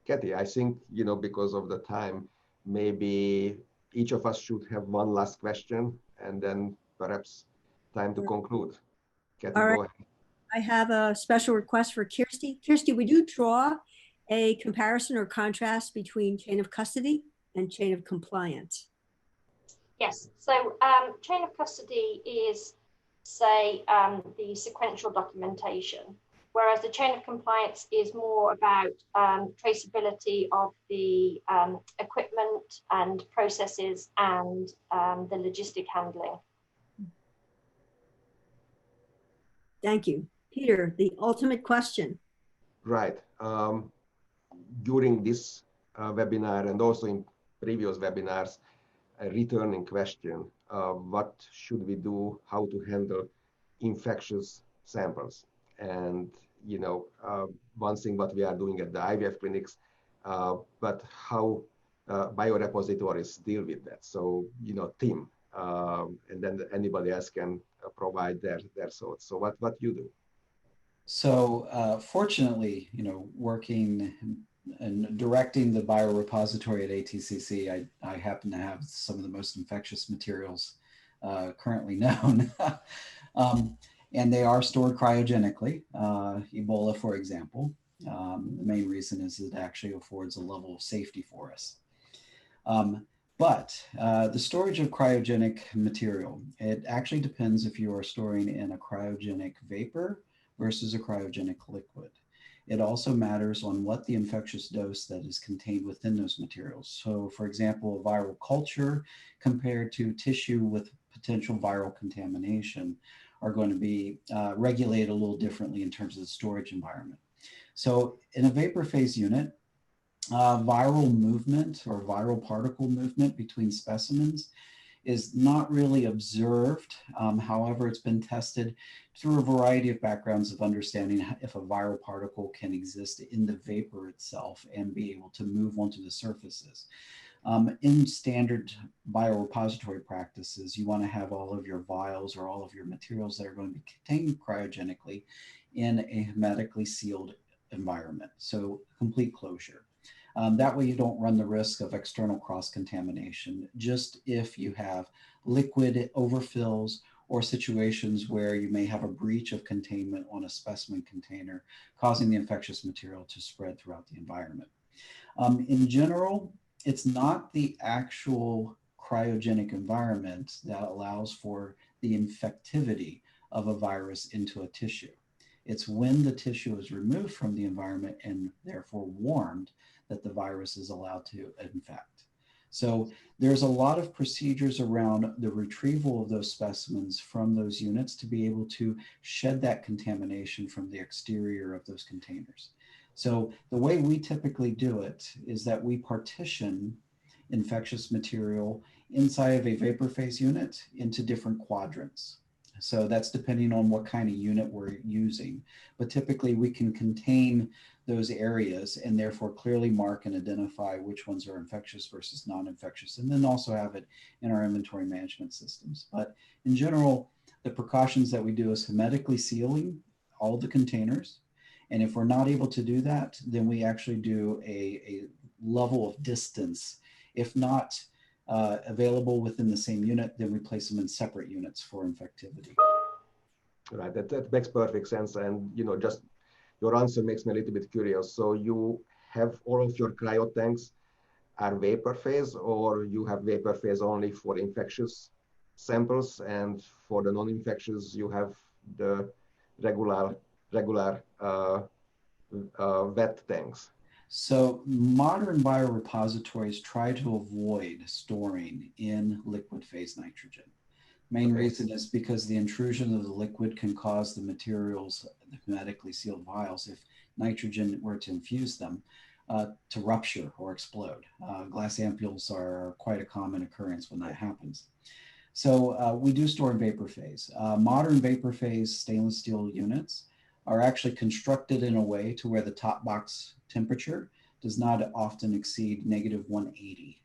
Kathy, I think, because of the time, maybe each of us should have one last question, and then perhaps time to conclude. Kathy, all right. go ahead. I have a special request for Kirsty. Kirsty, would you draw a comparison or contrast between chain of custody and chain of compliance? Yes. So chain of custody is, say, the sequential documentation, whereas the chain of compliance is more about traceability of the equipment and processes and the logistic handling. Thank you. Peter, the ultimate question. Right. During this webinar and also in previous webinars, a returning question, what should we do, how to handle infectious samples? And, one thing what we are doing at the IVF clinics, but how bio-repositories deal with that. So, Tim, and then anybody else can provide their thoughts. So what you do? So fortunately, working and directing the Bio-Repository at ATCC, I happen to have some of the most infectious materials currently known. And they are stored cryogenically, Ebola, for example. The main reason is it actually affords a level of safety for us. But the storage of cryogenic material, it actually depends if you are storing in a cryogenic vapor versus a cryogenic liquid. It also matters on what the infectious dose that is contained within those materials. So for example, a viral culture compared to tissue with potential viral contamination are going to be regulated a little differently in terms of the storage environment. So in a vapor phase unit, viral movement or viral particle movement between specimens is not really observed. However, it's been tested through a variety of backgrounds of understanding if a viral particle can exist in the vapor itself and be able to move onto the surfaces. In standard biorepository practices, you want to have all of your vials or all of your materials that are going to be contained cryogenically in a hermetically sealed environment, so complete closure. That way you don't run the risk of external cross-contamination, just if you have liquid overfills or situations where you may have a breach of containment on a specimen container, causing the infectious material to spread throughout the environment. In general, it's not the actual cryogenic environment that allows for the infectivity of a virus into a tissue. It's when the tissue is removed from the environment and therefore warmed that the virus is allowed to infect. So there's a lot of procedures around the retrieval of those specimens from those units to be able to shed that contamination from the exterior of those containers. So the way we typically do it is that we partition infectious material inside of a vapor phase unit into different quadrants. So that's depending on what kind of unit we're using. But typically we can contain those areas and therefore clearly mark and identify which ones are infectious versus non-infectious, and then also have it in our inventory management systems. But in general, the precautions that we do is hermetically sealing all the containers. And if we're not able to do that, then we actually do a level of distance. If not available within the same unit, then we place them in separate units for infectivity. Right, that makes perfect sense. And, you know, just your answer makes me a little bit curious. So you have all of your cryo tanks are vapor phase, or you have vapor phase only for infectious samples, and for the non-infectious, you have the regular wet tanks? So modern biorepositories try to avoid storing in liquid phase nitrogen. Main reason is because the intrusion of the liquid can cause the materials, the hermetically sealed vials, if nitrogen were to infuse them, to rupture or explode. Glass ampules are quite a common occurrence when that happens. So we do store in vapor phase. Modern vapor phase stainless steel units are actually constructed in a way to where the top box temperature does not often exceed -180.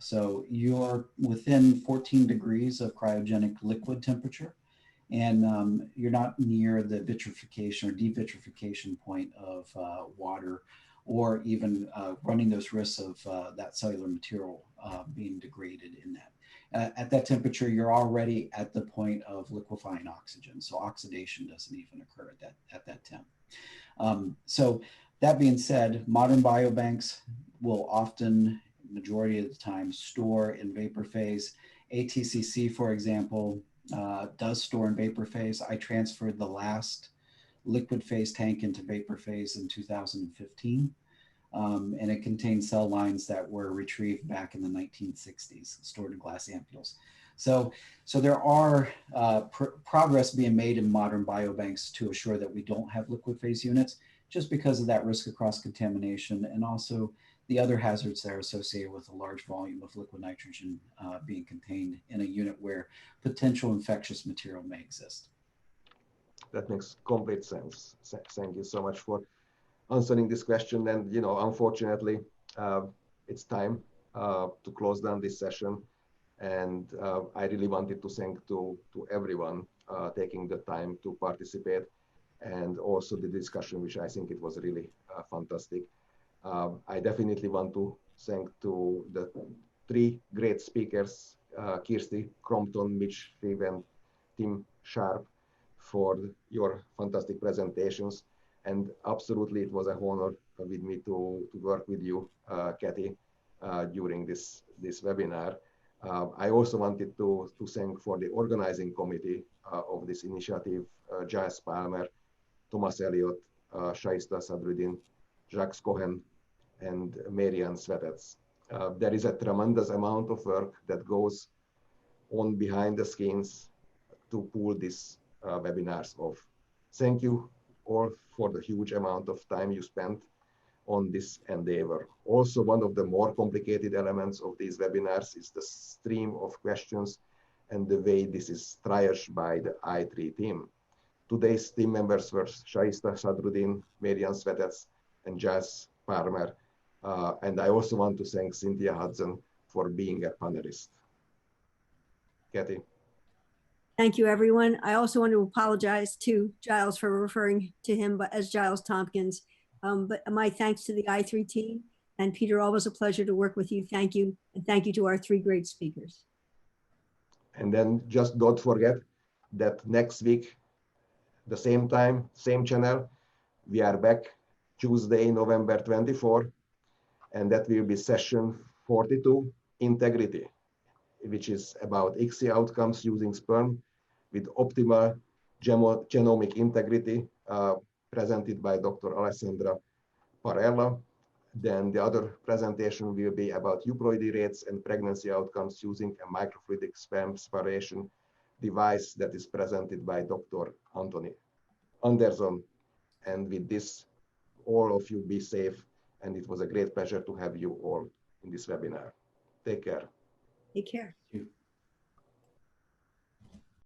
So you're within 14 degrees of cryogenic liquid temperature, and you're not near the vitrification or devitrification point of water, or even running those risks of that cellular material being degraded in that. At that temperature, you're already at the point of liquefying oxygen. So oxidation doesn't even occur at that temp. So that being said, modern biobanks will often, majority of the time, store in vapor phase. ATCC, for example, does store in vapor phase. I transferred the last liquid phase tank into vapor phase in 2015. And it contains cell lines that were retrieved back in the 1960s, stored in glass ampules. So there are progress being made in modern biobanks to assure that we don't have liquid phase units, just because of that risk of cross-contamination, and also the other hazards that are associated with a large volume of liquid nitrogen being contained in a unit where potential infectious material may exist. That makes complete sense. Thank you so much for answering this question. And, you know, unfortunately, it's time to close down this session. And I really wanted to thank to everyone taking the time to participate, and also the discussion, which I think it was really fantastic. I definitely want to thank to the three great speakers, Kirsty Crompton, Mitch Schiewe, and Tim Sharp, for your fantastic presentations. And absolutely, it was a honor with me to work with you, Kathy. during this webinar. I also wanted to thank for the organizing committee of this initiative, Giles Palmer, Thomas Elliott, Shaista Sadruddin, Jacques Cohen, and Marian Svetets. There is a tremendous amount of work that goes on behind the scenes to pull these webinars off. Thank you all for the huge amount of time you spent on this endeavor. Also, one of the more complicated elements of these webinars is the stream of questions and the way this is triaged by the I3 team. Today's team members were Shaista Sadruddin, Marian Svetets, and Giles Palmer. And I also want to thank Cynthia Hudson for being a panelist. Kathy. Thank you, everyone. I also want to apologize to Giles for referring to him as Giles Tompkins. But my thanks to the I3 team. And Peter, always a pleasure to work with you. Thank you. And thank you to our 3 great speakers. And then just don't forget that next week, the same time, same channel, we are back Tuesday, November 24. And that will be session 42, Integrity, which is about ICSI outcomes using sperm with optimal genomic integrity, presented by Dr. Alessandra Parella. Then the other presentation will be about euploidy rates and pregnancy outcomes using a microfluidic sperm separation device that is presented by Dr. Anthony Anderson. And with this, all of you be safe. And it was a great pleasure to have you all in this webinar. Take care. Take care. Thank you.